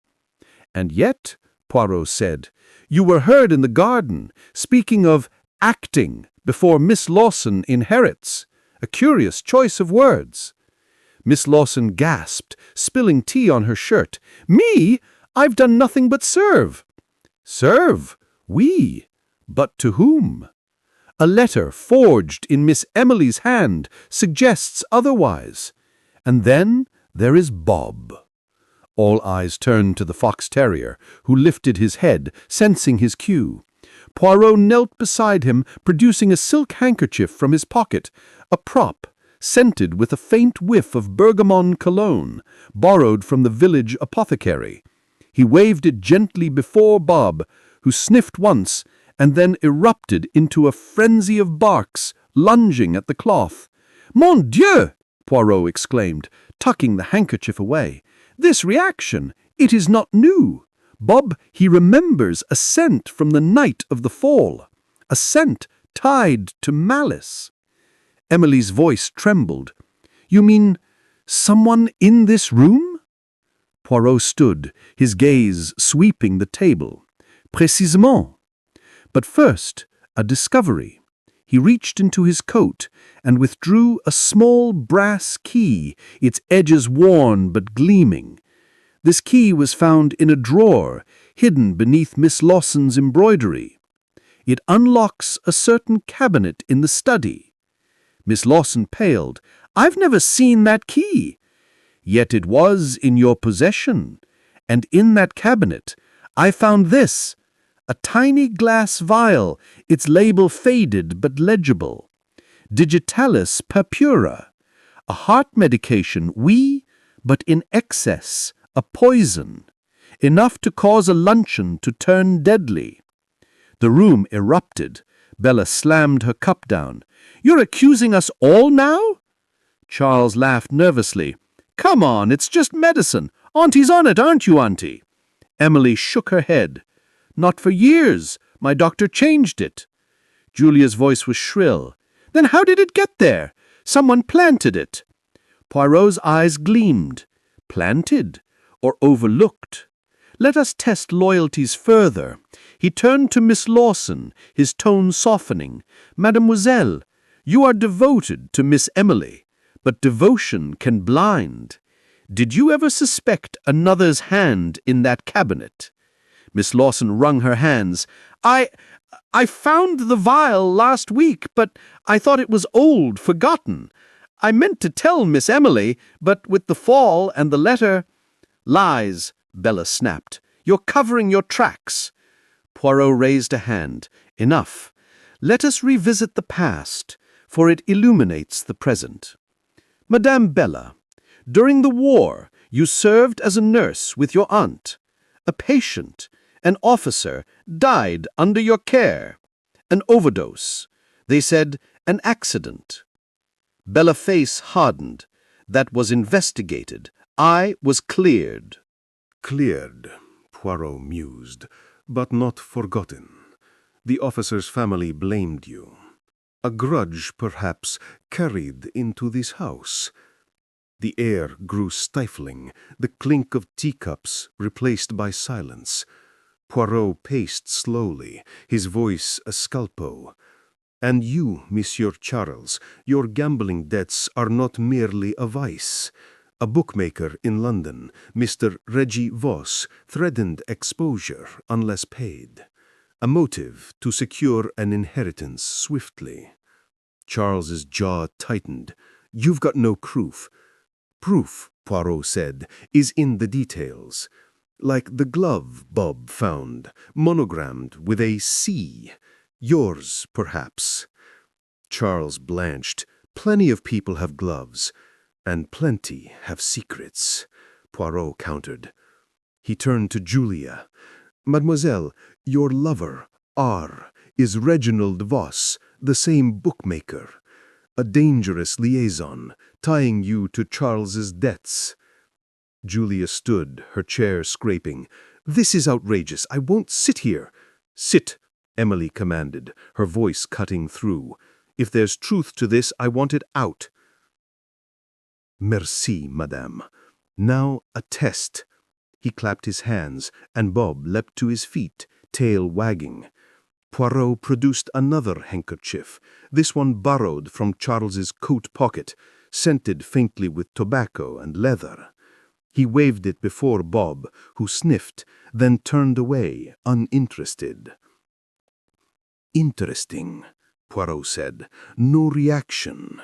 [SPEAKER 3] "And yet," Poirot said. "You were heard in the garden, speaking of acting before Miss Lawson inherits. A curious choice of words." Miss Lawson gasped, spilling tea on her shirt. "Me? I've done nothing but serve." "Serve? We? But to whom?" "A letter forged in Miss Emily's hand suggests otherwise. And then there is Bob." All eyes turned to the fox terrier, who lifted his head, sensing his cue. Poirot knelt beside him, producing a silk handkerchief from his pocket, a prop, scented with a faint whiff of bergamot cologne, borrowed from the village apothecary. He waved it gently before Bob, who sniffed once and then erupted into a frenzy of barks, lunging at the cloth. "Mon Dieu!" Poirot exclaimed, tucking the handkerchief away. "This reaction, it is not new. Bob, he remembers a scent from the night of the fall, a scent tied to malice." Emily's voice trembled. "You mean someone in this room?" Poirot stood, his gaze sweeping the table. "Précisément. But first, a discovery." He reached into his coat and withdrew a small brass key, its edges worn but gleaming. This key was found in a drawer, hidden beneath Miss Lawson's embroidery. It unlocks a certain cabinet in the study. Miss Lawson paled. "I've never seen that key." "Yet it was in your possession, and in that cabinet I found this, a tiny glass vial, its label faded but legible. Digitalis purpura, a heart medication, oui, but in excess, a poison, enough to cause a luncheon to turn deadly." The room erupted. Bella slammed her cup down. "You're accusing us all now?" Charles laughed nervously. "Come on, it's just medicine. Auntie's on it, aren't you, Auntie?" Emily shook her head. "Not for years. My doctor changed it." Julia's voice was shrill. "Then how did it get there? Someone planted it." Poirot's eyes gleamed. Planted? Or overlooked? Let us test loyalties further. He turned to Miss Lawson, his tone softening. "Mademoiselle, you are devoted to Miss Emily, but devotion can blind. Did you ever suspect another's hand in that cabinet?" Miss Lawson wrung her hands. I found the vial last week, but I thought it was old, forgotten. I meant to tell Miss Emily, but with the fall and the letter—" "Lies," Bella snapped. "You're covering your tracks." Poirot raised a hand. "Enough. Let us revisit the past, for it illuminates the present. Madame Bella, during the war, you served as a nurse with your aunt. A patient, an officer, died under your care. An overdose. They said an accident." Bella's face hardened. "That was investigated. I was cleared."
[SPEAKER 1] "Cleared," Poirot mused, "but not forgotten. The officer's family blamed you. A grudge, perhaps, carried into this house." The air grew stifling, the clink of teacups replaced by silence. Poirot paced slowly, his voice a scalpo. "And you, Monsieur Charles, your gambling debts are not merely a vice. A bookmaker in London, Mr. Reggie Voss, threatened exposure unless paid. A motive to secure an inheritance swiftly." Charles's jaw tightened. "You've got no proof." "Proof," Poirot said, "is in the details. Like the glove Bob found, monogrammed with a C. Yours, perhaps." Charles blanched. "Plenty of people have gloves, and plenty have secrets," Poirot countered. He turned to Julia. "Mademoiselle, your lover, R., is Reginald Voss, the same bookmaker. A dangerous liaison, tying you to Charles's debts." Julia stood, her chair scraping. "This is outrageous. I won't sit here." "Sit," Emily commanded, her voice cutting through. "If there's truth to this, I want it out." "Merci, madame. Now a test." He clapped his hands, and Bob leapt to his feet, tail wagging. Poirot produced another handkerchief, this one borrowed from Charles's coat pocket, scented faintly with tobacco and leather. He waved it before Bob, who sniffed, then turned away, uninterested. "Interesting," Poirot said. "No reaction.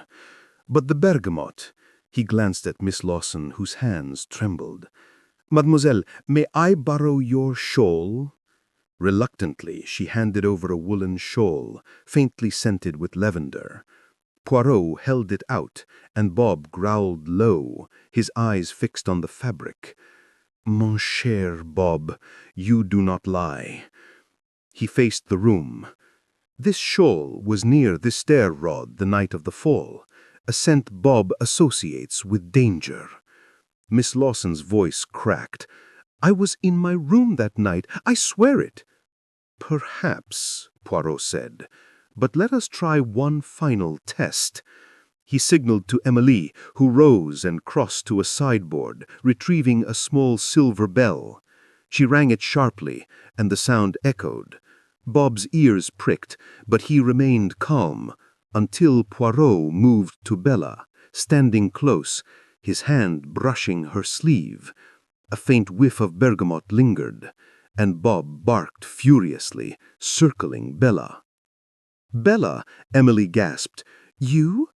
[SPEAKER 1] But the bergamot." He glanced at Miss Lawson, whose hands trembled. "Mademoiselle, may I borrow your shawl?" Reluctantly, she handed over a woolen shawl, faintly scented with lavender. Poirot held it out, and Bob growled low, his eyes fixed on the fabric. "Mon cher Bob, you do not lie." He faced the room. This shawl was near the stair-rod the night of the fall, a scent Bob associates with danger. Miss Lawson's voice cracked. "I was in my room that night, I swear it." "Perhaps," Poirot said, "but let us try one final test." He signaled to Emily, who rose and crossed to a sideboard, retrieving a small silver bell. She rang it sharply, and the sound echoed. Bob's ears pricked, but he remained calm, until Poirot moved to Bella, standing close, his hand brushing her sleeve. A faint whiff of bergamot lingered, and Bob barked furiously, circling Bella. "Bella," Emily gasped. "You?"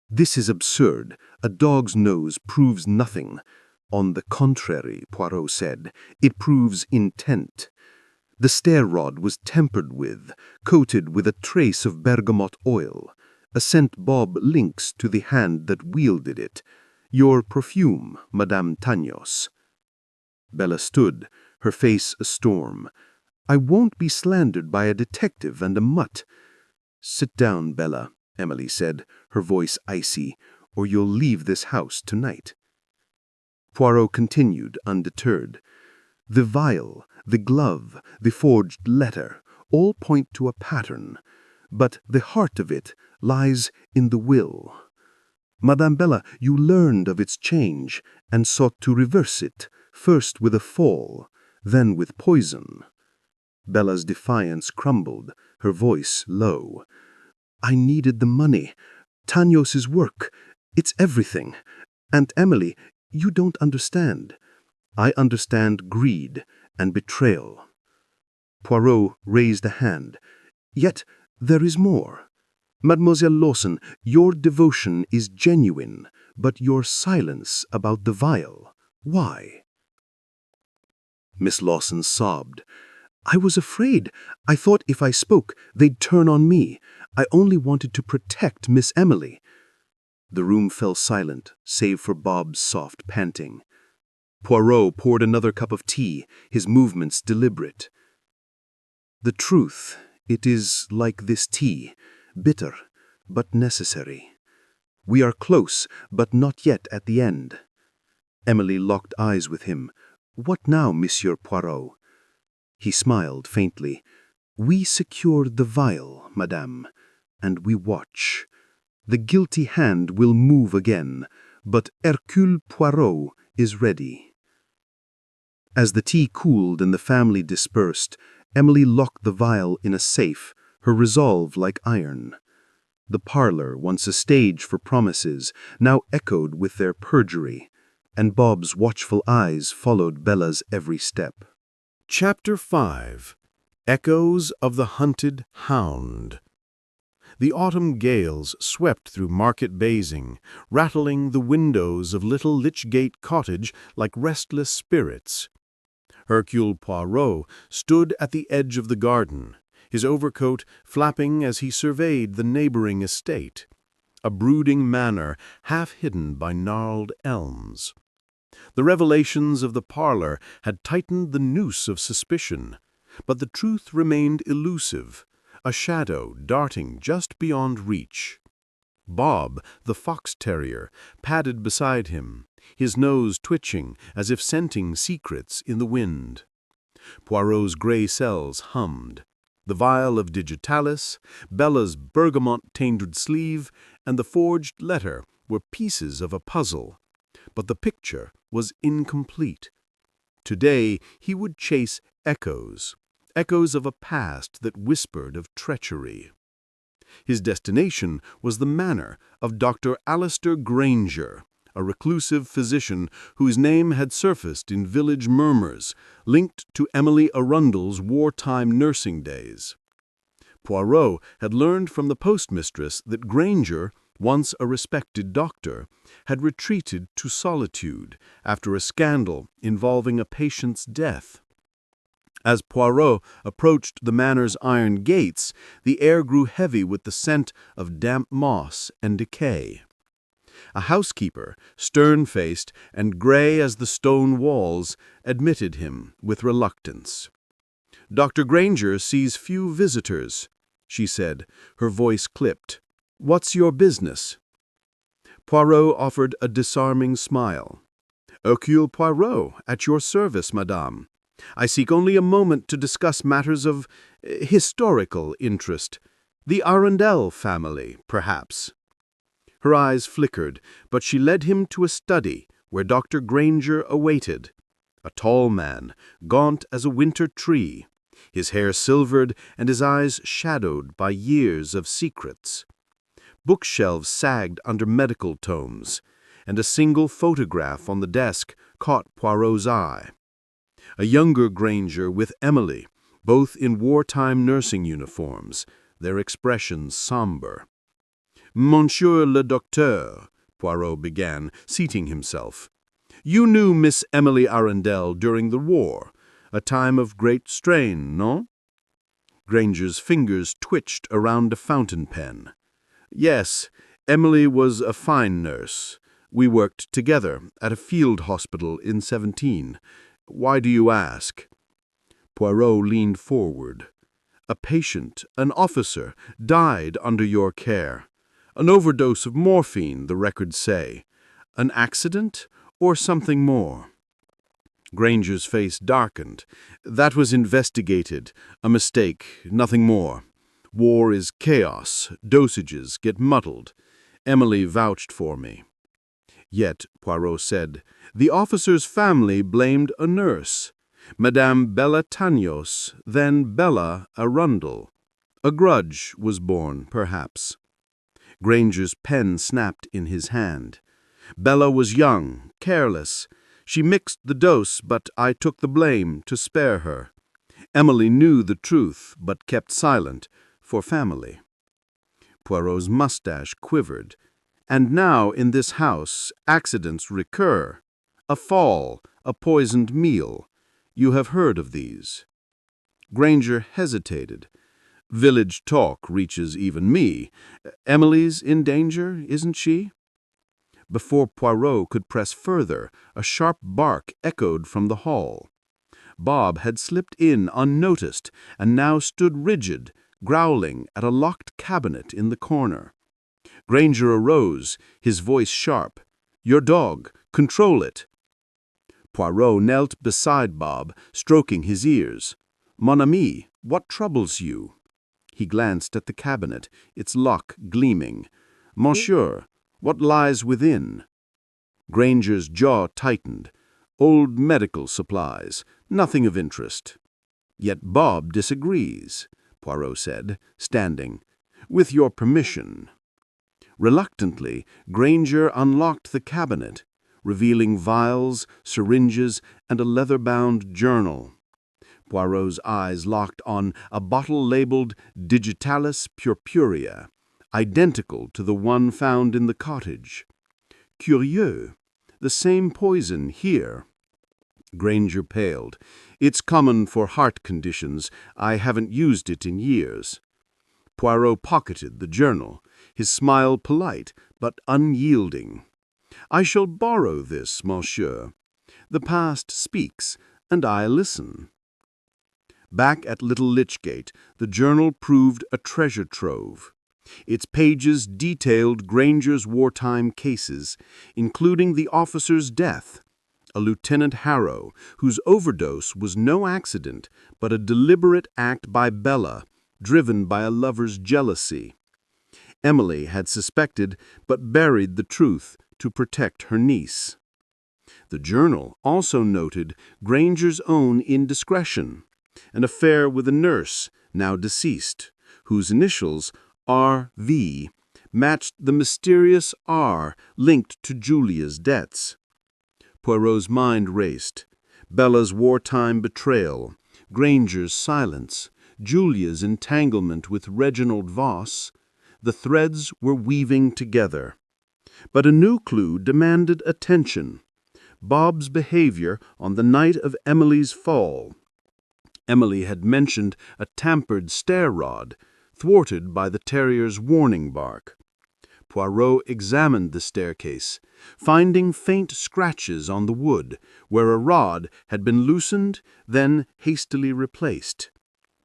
[SPEAKER 1] "This is absurd. A dog's nose proves nothing." "On the contrary," Poirot said, "it proves intent." The stair-rod was tampered with, coated with a trace of bergamot oil, a scent Bob links to the hand that wielded it. "Your perfume, Madame Tagnos." Bella stood, her face a storm. "I won't be slandered by a detective and a mutt." "Sit down, Bella," Emily said, her voice icy, "or you'll leave this house tonight." Poirot continued, undeterred. "The vial, the glove, the forged letter, all point to a pattern, but the heart of it lies in the will. Madame Bella, you learned of its change and sought to reverse it, first with a fall, then with poison." Bella's defiance crumbled, her voice low. "I needed the money. Tagnos's work. It's everything. Aunt Emily, you don't understand. I understand greed and betrayal." Poirot raised a hand. "Yet there is more. Mademoiselle Lawson, your devotion is genuine, but your silence about the vial, why?" Miss Lawson sobbed. "I was afraid. I thought if I spoke, they'd turn on me. I only wanted to protect Miss Emily." The room fell silent, save for Bob's soft panting. Poirot poured another cup of tea, his movements deliberate. "The truth, it is like this tea, bitter, but necessary. We are close, but not yet at the end." Emily locked eyes with him. "What now, Monsieur Poirot?" He smiled faintly. "We secured the vial, madame, and we watch. The guilty hand will move again, but Hercule Poirot is ready." As the tea cooled and the family dispersed, Emily locked the vial in a safe, her resolve like iron. The parlor, once a stage for promises, now echoed with their perjury, and Bob's watchful eyes followed Bella's every step.
[SPEAKER 3] Chapter 5. Echoes of the Hunted Hound. The autumn gales swept through Market Basing, rattling the windows of little Lychgate Cottage like restless spirits. Hercule Poirot stood at the edge of the garden, his overcoat flapping as he surveyed the neighboring estate, a brooding manor half hidden by gnarled elms. The revelations of the parlor had tightened the noose of suspicion, but the truth remained elusive, a shadow darting just beyond reach. Bob, the fox terrier, padded beside him, his nose twitching as if scenting secrets in the wind. Poirot's gray cells hummed. The vial of digitalis, Bella's bergamot-tainted sleeve, and the forged letter were pieces of a puzzle, but the picture was incomplete. Today he would chase echoes of a past that whispered of treachery. His destination was the manor of Dr. Alistair Granger, a reclusive physician whose name had surfaced in village murmurs, linked to Emily Arundel's wartime nursing days. Poirot had learned from the postmistress that Granger, once a respected doctor, had retreated to solitude after a scandal involving a patient's death. As Poirot approached the manor's iron gates, the air grew heavy with the scent of damp moss and decay. A housekeeper, stern-faced and gray as the stone walls, admitted him with reluctance. "Dr. Granger sees few visitors," she said, her voice clipped. "What's your business?" Poirot offered a disarming smile. "Hercule Poirot, at your service, madame. I seek only a moment to discuss matters of historical interest. The Arundel family, perhaps." Her eyes flickered, but she led him to a study where Dr. Granger awaited. A tall man, gaunt as a winter tree, his hair silvered and his eyes shadowed by years of secrets. Bookshelves sagged under medical tomes, and a single photograph on the desk caught Poirot's eye. A younger Granger with Emily, both in wartime nursing uniforms, their expressions somber. "Monsieur le Docteur," Poirot began, seating himself, "you knew Miss Emily Arundel during the war, a time of great strain, no?" Granger's fingers twitched around a fountain pen. "Yes, Emily was a fine nurse. We worked together at a field hospital in 17. Why do you ask?" Poirot leaned forward. "A patient, an officer, died under your care. An overdose of morphine, the records say. An accident or something more?" Granger's face darkened. "That was investigated. A mistake, nothing more. War is chaos. Dosages get muddled. Emily vouched for me." Yet, Poirot said, the officer's family blamed a nurse, Madame Bella Tanyos, then Bella Arundel. A grudge was born, perhaps. Granger's pen snapped in his hand. "Bella was young, careless. She mixed the dose, but I took the blame to spare her. Emily knew the truth, but kept silent, for family." Poirot's mustache quivered. "And now in this house accidents recur. A fall, a poisoned meal. You have heard of these." Granger hesitated. "Village talk reaches even me. Emily's in danger, isn't she?" Before Poirot could press further, a sharp bark echoed from the hall. Bob had slipped in unnoticed and now stood rigid, growling at a locked cabinet in the corner. Granger arose, his voice sharp. "Your dog. Control it." Poirot knelt beside Bob, stroking his ears. "Mon ami, what troubles you?" He glanced at the cabinet, its lock gleaming. "Monsieur, what lies within?" Granger's jaw tightened. "Old medical supplies, nothing of interest." "Yet Bob disagrees," Poirot said, standing. "With your permission." Reluctantly, Granger unlocked the cabinet, revealing vials, syringes, and a leather-bound journal. Poirot's eyes locked on a bottle labeled Digitalis Purpurea, identical to the one found in the cottage. "Curieux. The same poison here." Granger paled. "It's common for heart conditions. I haven't used it in years." Poirot pocketed the journal, his smile polite but unyielding. "I shall borrow this, monsieur. The past speaks, and I listen." Back at Little Lichgate, the journal proved a treasure trove. Its pages detailed Granger's wartime cases, including the officer's death, a Lieutenant Harrow, whose overdose was no accident but a deliberate act by Bella, driven by a lover's jealousy. Emily had suspected but buried the truth to protect her niece. The journal also noted Granger's own indiscretion, an affair with a nurse, now deceased, whose initials, R.V., matched the mysterious R linked to Julia's debts. Poirot's mind raced. Bella's wartime betrayal, Granger's silence, Julia's entanglement with Reginald Voss. The threads were weaving together. But a new clue demanded attention. Bob's behavior on the night of Emily's fall. Emily had mentioned a tampered stair rod, thwarted by the terrier's warning bark. Poirot examined the staircase, finding faint scratches on the wood, where a rod had been loosened, then hastily replaced.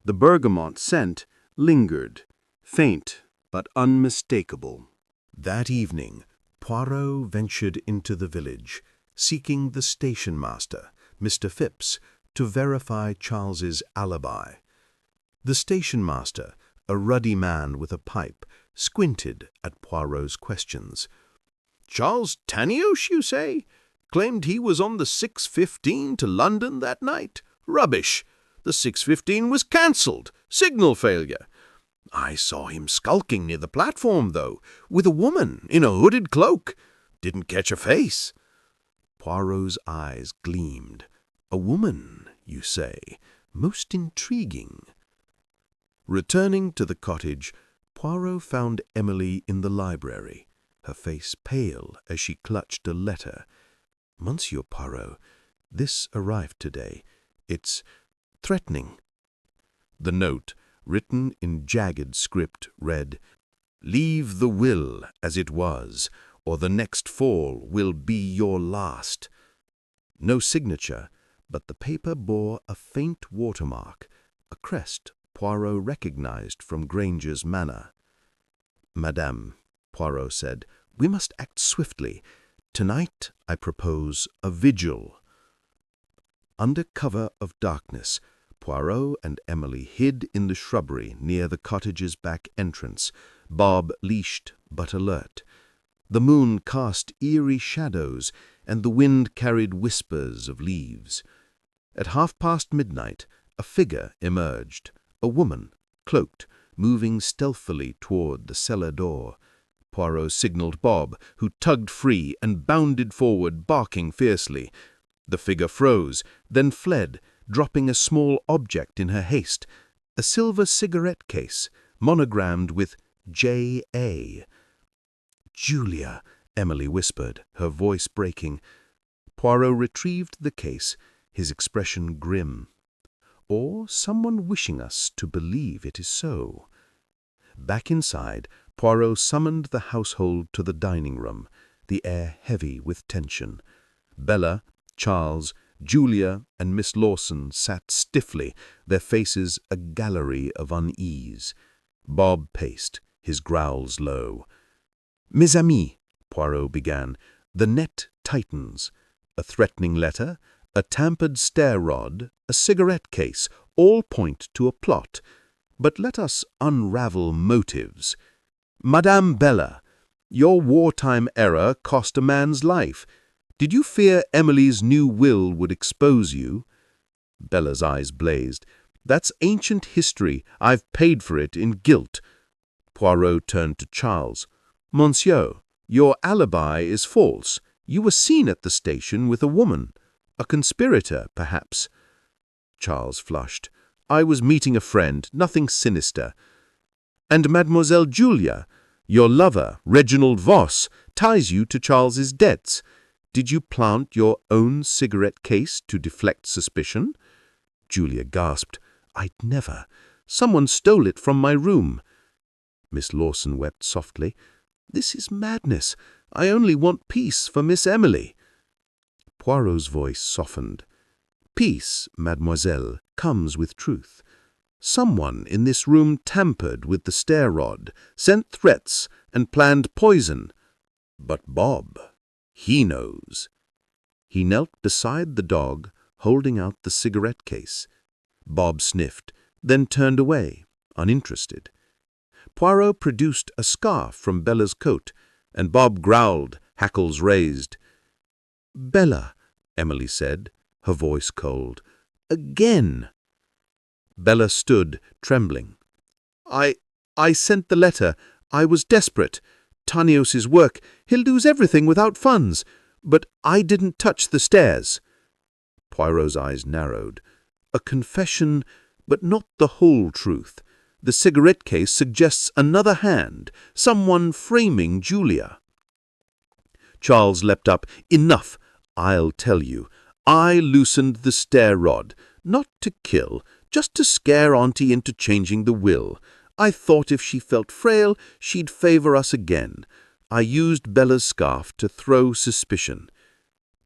[SPEAKER 3] The bergamot scent lingered, faint but unmistakable.
[SPEAKER 1] That evening, Poirot ventured into the village, seeking the station-master, Mr. Phipps, to verify Charles's alibi. The station-master, a ruddy man with a pipe, squinted at Poirot's questions. "Charles Tanioche, you say? Claimed he was on the 6:15 to London that night? Rubbish! The 6:15 was cancelled. Signal failure. I saw him skulking near the platform, though, with a woman in a hooded cloak. Didn't catch a face." Poirot's eyes gleamed. "A woman, you say? Most intriguing." Returning to the cottage, Poirot found Emily in the library, her face pale as she clutched a letter. "Monsieur Poirot, this arrived today. It's threatening." The note, written in jagged script, read, "Leave the will as it was, or the next fall will be your last." No signature, but the paper bore a faint watermark, a crest Poirot recognized from Granger's manor. "Madame," Poirot said, "we must act swiftly. Tonight I propose a vigil." Under cover of darkness, Poirot and Emily hid in the shrubbery near the cottage's back entrance, Bob leashed but alert. The moon cast eerie shadows, and the wind carried whispers of leaves. At midnight, a figure emerged, a woman, cloaked, moving stealthily toward the cellar door. Poirot signaled Bob, who tugged free and bounded forward, barking fiercely. The figure froze, then fled, dropping a small object in her haste, a silver cigarette case, monogrammed with J.A. "Julia," Emily whispered, her voice breaking. Poirot retrieved the case, his expression grim. "Or someone wishing us to believe it is so." Back inside, Poirot summoned the household to the dining room, the air heavy with tension. Bella, Charles, Julia, and Miss Lawson sat stiffly, their faces a gallery of unease. Bob paced, his growls low. "Mes amis," Poirot began, "the net tightens. A threatening letter, a tampered stair rod, a cigarette case, all point to a plot. But let us unravel motives. Madame Bella, your wartime error cost a man's life. Did you fear Emily's new will would expose you?" Bella's eyes blazed. "That's ancient history. I've paid for it in guilt." Poirot turned to Charles. "Monsieur, your alibi is false. You were seen at the station with a woman. A conspirator, perhaps." Charles flushed. "I was meeting a friend, nothing sinister." "And Mademoiselle Julia, your lover, Reginald Voss, ties you to Charles's debts. Did you plant your own cigarette case to deflect suspicion?" Julia gasped. "I'd never. Someone stole it from my room." Miss Lawson wept softly. "This is madness. I only want peace for Miss Emily." Poirot's voice softened. "Peace, mademoiselle, comes with truth. Someone in this room tampered with the stair rod, sent threats, and planned poison. But Bob, he knows." He knelt beside the dog, holding out the cigarette case. Bob sniffed, then turned away, uninterested. Poirot produced a scarf from Bella's coat, and Bob growled, hackles raised.
[SPEAKER 3] "Bella," Emily said, her voice cold. "Again." Bella stood, trembling. I sent the letter. I was desperate. Tanios's work. He'll lose everything without funds. But I didn't touch the stairs." Poirot's eyes narrowed. "A confession, but not the whole truth. The cigarette case suggests another hand, someone framing Julia." Charles leapt up. "Enough! I'll tell you. I loosened the stair rod, not to kill, just to scare Auntie into changing the will. I thought if she felt frail, she'd favor us again. I used Bella's scarf to throw suspicion."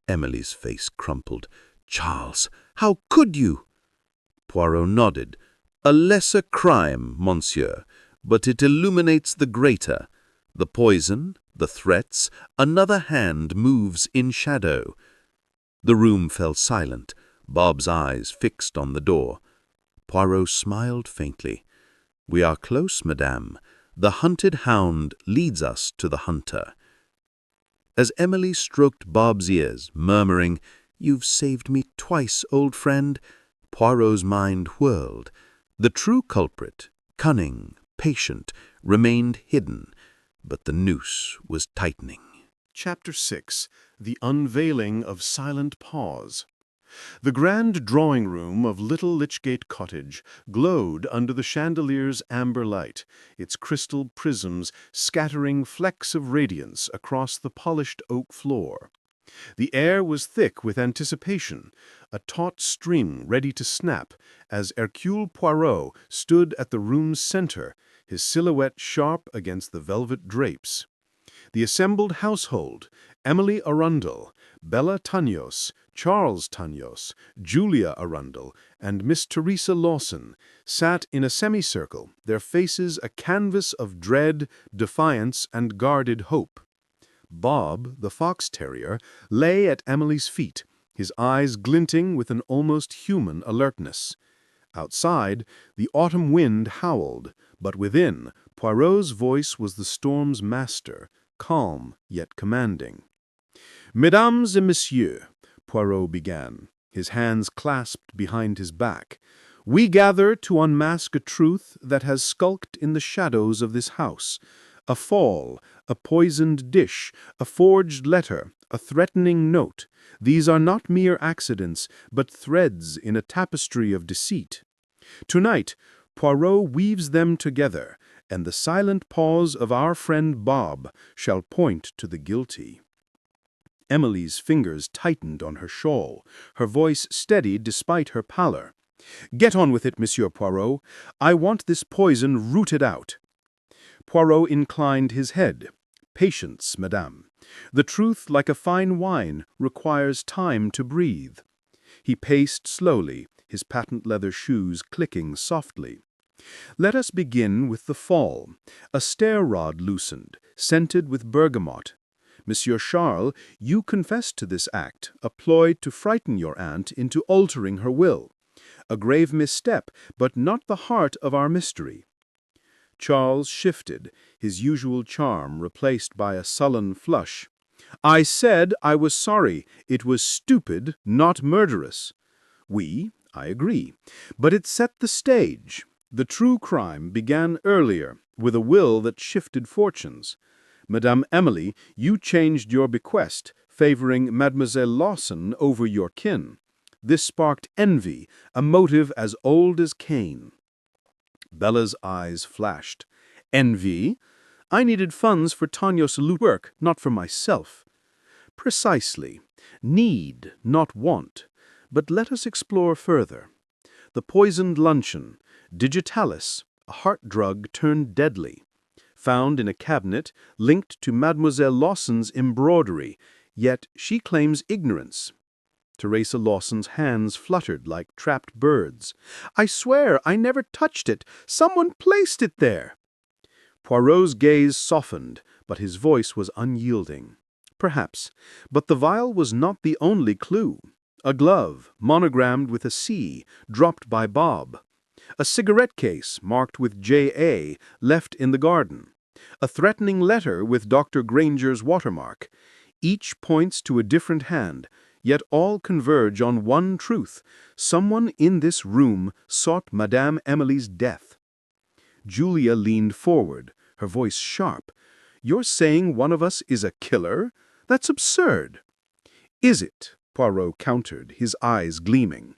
[SPEAKER 3] Emily's face crumpled. "Charles, how could you?" Poirot nodded. "A lesser crime, monsieur, but it illuminates the greater. The poison, the threats, another hand moves in shadow." The room fell silent, Bob's eyes fixed on the door. Poirot smiled faintly. "We are close, madame. The hunted hound leads us to the hunter." As Emily stroked Bob's ears, murmuring, "You've saved me twice, old friend," Poirot's mind whirled. The true culprit, cunning, patient, remained hidden, but the noose was tightening.
[SPEAKER 1] Chapter 6. The Unveiling of Silent Pause. The grand drawing-room of Little Lichgate Cottage glowed under the chandelier's amber light, its crystal prisms scattering flecks of radiance across the polished oak floor. The air was thick with anticipation, a taut string ready to snap, as Hercule Poirot stood at the room's center, his silhouette sharp against the velvet drapes. The assembled household, Emily Arundel, Bella Tanios, Charles Tanios, Julia Arundel, and Miss Teresa Lawson, sat in a semicircle, their faces a canvas of dread, defiance, and guarded hope. Bob, the fox terrier, lay at Emily's feet, his eyes glinting with an almost human alertness. Outside, the autumn wind howled, but within, Poirot's voice was the storm's master, calm yet commanding. "Mesdames et messieurs," Poirot began, his hands clasped behind his back, "we gather to unmask a truth that has skulked in the shadows of this house. A fall, a poisoned dish, a forged letter, a threatening note. These are not mere accidents, but threads in a tapestry of deceit. Tonight, Poirot weaves them together, and the silent pause of our friend Bob shall point to the guilty." Emily's fingers tightened on her shawl, her voice steady despite her pallor. "Get on with it, Monsieur Poirot. I want this poison rooted out." Poirot inclined his head. "Patience, madame. The truth, like a fine wine, requires time to breathe." He paced slowly, his patent leather shoes clicking softly. "Let us begin with the fall. A stair-rod loosened, scented with bergamot. Monsieur Charles, you confessed to this act, a ploy to frighten your aunt into altering her will. A grave misstep, but not the heart of our mystery." Charles shifted, his usual charm replaced by a sullen flush. "I said I was sorry. It was stupid, not murderous." I agree. But it set the stage. The true crime began earlier, with a will that shifted fortunes. Madame Emily, you changed your bequest, favoring Mademoiselle Lawson over your kin. This sparked envy, a motive as old as Cain. Bella's eyes flashed. "Envy? I needed funds for Tanya's work, not for myself." "Precisely. Need, not want. But let us explore further. The poisoned luncheon, digitalis, a heart drug turned deadly. Found in a cabinet linked to Mademoiselle Lawson's embroidery, yet she claims ignorance." Teresa Lawson's hands fluttered like trapped birds. "I swear I never touched it. Someone placed it there." Poirot's gaze softened, but his voice was unyielding. "Perhaps, but the vial was not the only clue. A glove, monogrammed with a C, dropped by Bob. A cigarette case marked with J.A., left in the garden. A threatening letter with Dr. Granger's watermark.
[SPEAKER 3] Each points to a different hand, yet all converge on one truth. Someone in this room sought Madame Emily's death. Julia leaned forward, her voice sharp. "You're saying one of us is a killer? That's absurd." "Is it?" Poirot countered, his eyes gleaming.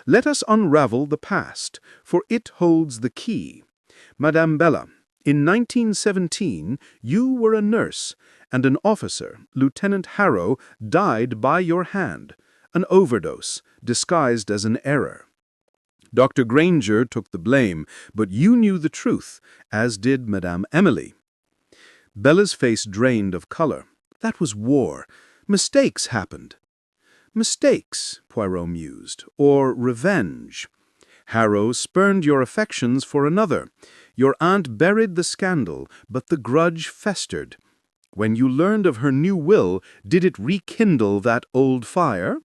[SPEAKER 3] "Let us unravel the past, for it holds the key. Madame Bella, in 1917, you were a nurse, and an officer, Lieutenant Harrow, died by your hand, an overdose, disguised as an error. Dr. Granger took the blame, but you knew the truth, as did Madame Emily." Bella's face drained of color. "That was war. Mistakes happened." "Mistakes," Poirot mused, "or revenge. Harrow spurned your affections for another. Your aunt buried the scandal, but the grudge festered. When you learned of her new will, did it rekindle that old fire?"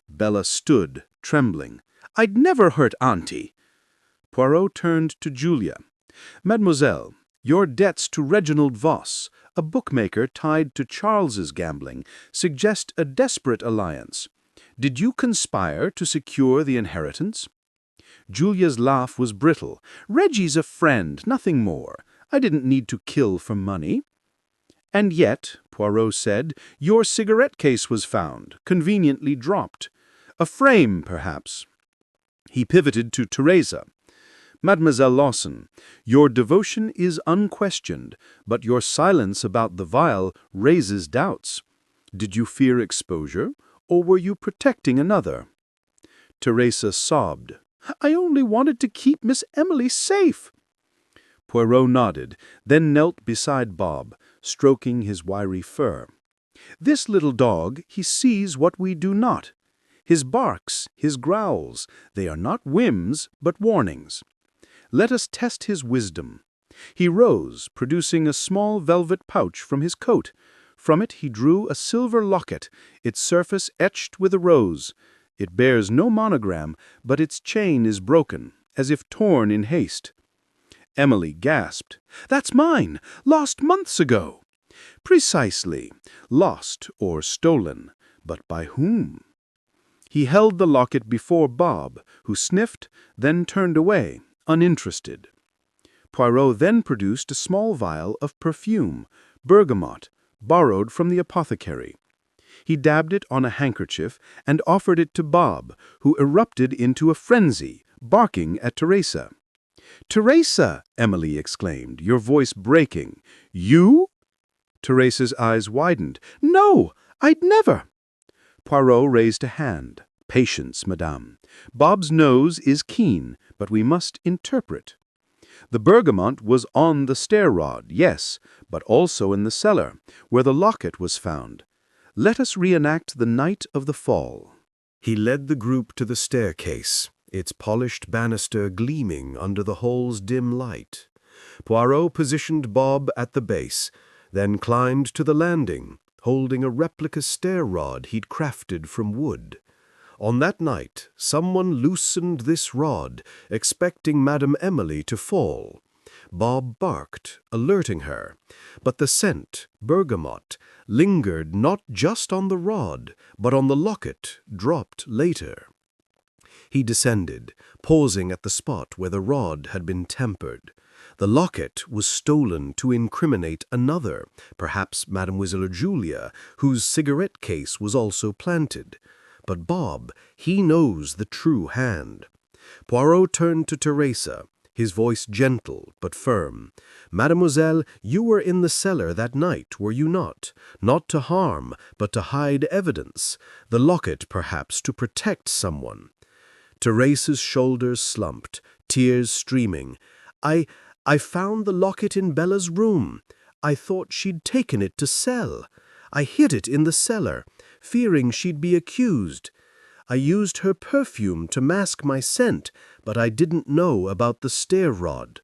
[SPEAKER 3] Bella stood, trembling. "I'd never hurt Auntie." Poirot turned to Julia. "Mademoiselle, your debts to Reginald Voss, a bookmaker tied to Charles's gambling, suggest a desperate alliance. Did you conspire to secure the inheritance?" Julia's laugh was brittle. "Reggie's a friend, nothing more. I didn't need to kill for money." "And yet," Poirot said, "your cigarette case was found, conveniently dropped. A frame, perhaps." He pivoted to Teresa. "Mademoiselle Lawson, your devotion is unquestioned, but your silence about the vial raises doubts. Did you fear exposure, or were you protecting another?" Teresa sobbed. "I only wanted to keep Miss Emily safe." Poirot nodded, then knelt beside Bob, stroking his wiry fur. "This little dog, he sees what we do not. His barks, his growls, they are not whims, but warnings. Let us test his wisdom." He rose, producing a small velvet pouch from his coat. From it he drew a silver locket, its surface etched with a rose. It bears no monogram, but its chain is broken, as if torn in haste. Emily gasped. "That's mine! Lost months ago!" "Precisely. Lost or stolen. But by whom?" He held the locket before Bob, who sniffed, then turned away, uninterested. Poirot then produced a small vial of perfume, bergamot, borrowed from the apothecary. He dabbed it on a handkerchief and offered it to Bob, who erupted into a frenzy, barking at Teresa. "Teresa!" Emily exclaimed, your voice breaking. "You?" Teresa's eyes widened. "No, I'd never." Poirot raised a hand. "Patience, madame. Bob's nose is keen, but we must interpret. The bergamot was on the stair-rod, yes, but also in the cellar, where the locket was found. Let us reenact the night of the fall."
[SPEAKER 1] He led the group to the staircase, its polished banister gleaming under the hall's dim light. Poirot positioned Bob at the base, then climbed to the landing, holding a replica stair-rod he'd crafted from wood. On that night, someone loosened this rod, expecting Madame Emily to fall. Bob barked, alerting her, but the scent, bergamot, lingered not just on the rod, but on the locket, dropped later. He descended, pausing at the spot where the rod had been tempered. The locket was stolen to incriminate another, perhaps Mademoiselle Julia, whose cigarette case was also planted. But Bob, he knows the true hand. Poirot turned to Teresa, his voice gentle but firm. "Mademoiselle, you were in the cellar that night, were you not? Not to harm, but to hide evidence. The locket, perhaps, to protect someone." Teresa's shoulders slumped, tears streaming. I found the locket in Bella's room. I thought she'd taken it to sell. I hid it in the cellar, fearing she'd be accused. I used her perfume to mask my scent, but I didn't know about the stair-rod."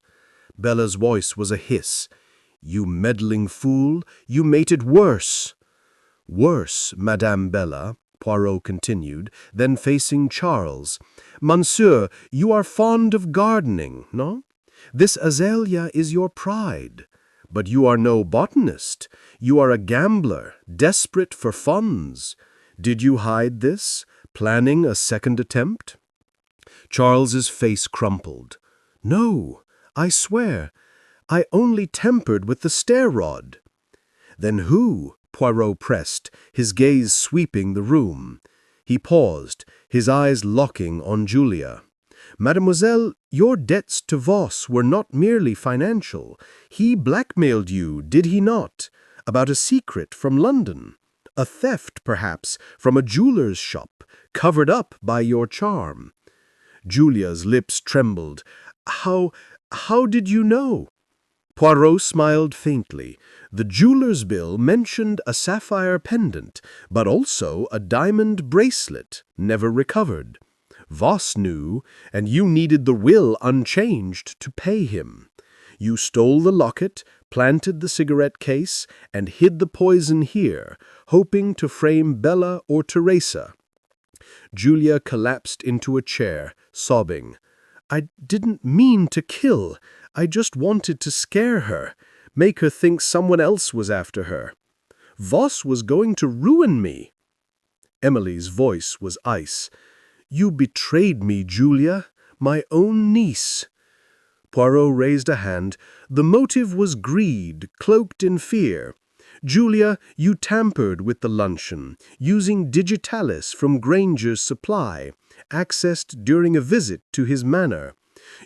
[SPEAKER 1] Bella's voice was a hiss. "You meddling fool, you made it worse." "Worse, Madame Bella," Poirot continued, then facing Charles. "Monsieur, you are fond of gardening, no? This azalea is your pride. But you are no botanist. You are a gambler, desperate for funds. Did you hide this, planning a second attempt? Charles's face crumpled. No, I swear. I only tempered with the stair-rod. Then who? Poirot pressed, his gaze sweeping the room. He paused, his eyes locking on Julia. Mademoiselle, your debts to Voss were not merely financial. He blackmailed you, did he not? About a secret from London. A theft, perhaps, from a jeweler's shop, covered up by your charm. Julia's lips trembled. How did you know? Poirot smiled faintly. The jeweler's bill mentioned a sapphire pendant, but also a diamond bracelet, never recovered. Voss knew, and you needed the will unchanged to pay him. You stole the locket, planted the cigarette case, and hid the poison here, hoping to frame Bella or Teresa. Julia collapsed into a chair, sobbing. I didn't mean to kill. I just wanted to scare her, make her think someone else was after her. Voss was going to ruin me. Emily's voice was ice. You betrayed me, Julia, my own niece. Poirot raised a hand. The motive was greed, cloaked in fear. Julia, you tampered with the luncheon, using digitalis from Granger's supply, accessed during a visit to his manor.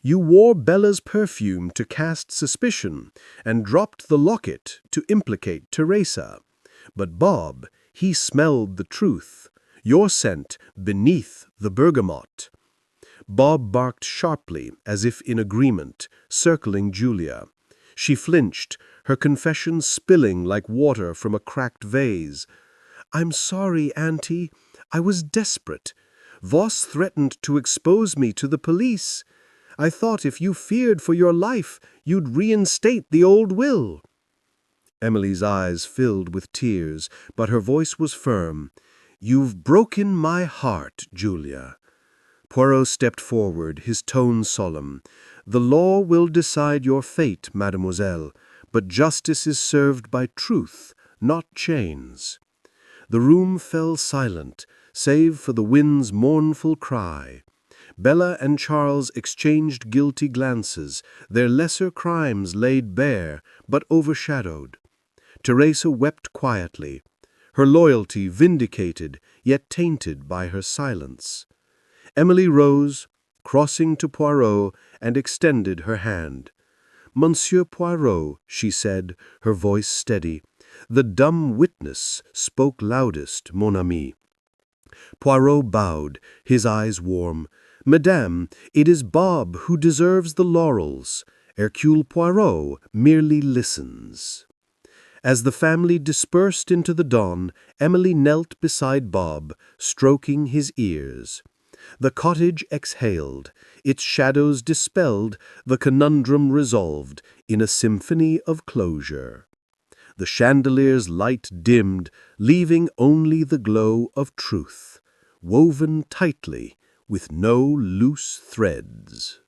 [SPEAKER 1] You wore Bella's perfume to cast suspicion, and dropped the locket to implicate Teresa. But Bob, he smelled the truth, your scent beneath the bergamot. Bob barked sharply, as if in agreement, circling Julia. She flinched, her confession spilling like water from a cracked vase. I'm sorry, Auntie. I was desperate. Voss threatened to expose me to the police. I thought if you feared for your life, you'd reinstate the old will. Emily's eyes filled with tears, but her voice was firm. You've broken my heart, Julia. Poirot stepped forward, his tone solemn. The law will decide your fate, mademoiselle, but justice is served by truth, not chains. The room fell silent, save for the wind's mournful cry. Bella and Charles exchanged guilty glances, their lesser crimes laid bare, but overshadowed. Teresa wept quietly, her loyalty vindicated, yet tainted by her silence. Emily rose, crossing to Poirot, and extended her hand. Monsieur Poirot, she said, her voice steady, the dumb witness spoke loudest, mon ami. Poirot bowed, his eyes warm. Madame, it is Bob who deserves the laurels. Hercule Poirot merely listens. As the family dispersed into the dawn, Emily knelt beside Bob, stroking his ears. The cottage exhaled, its shadows dispelled, the conundrum resolved in a symphony of closure. The chandelier's light dimmed, leaving only the glow of truth, woven tightly with no loose threads.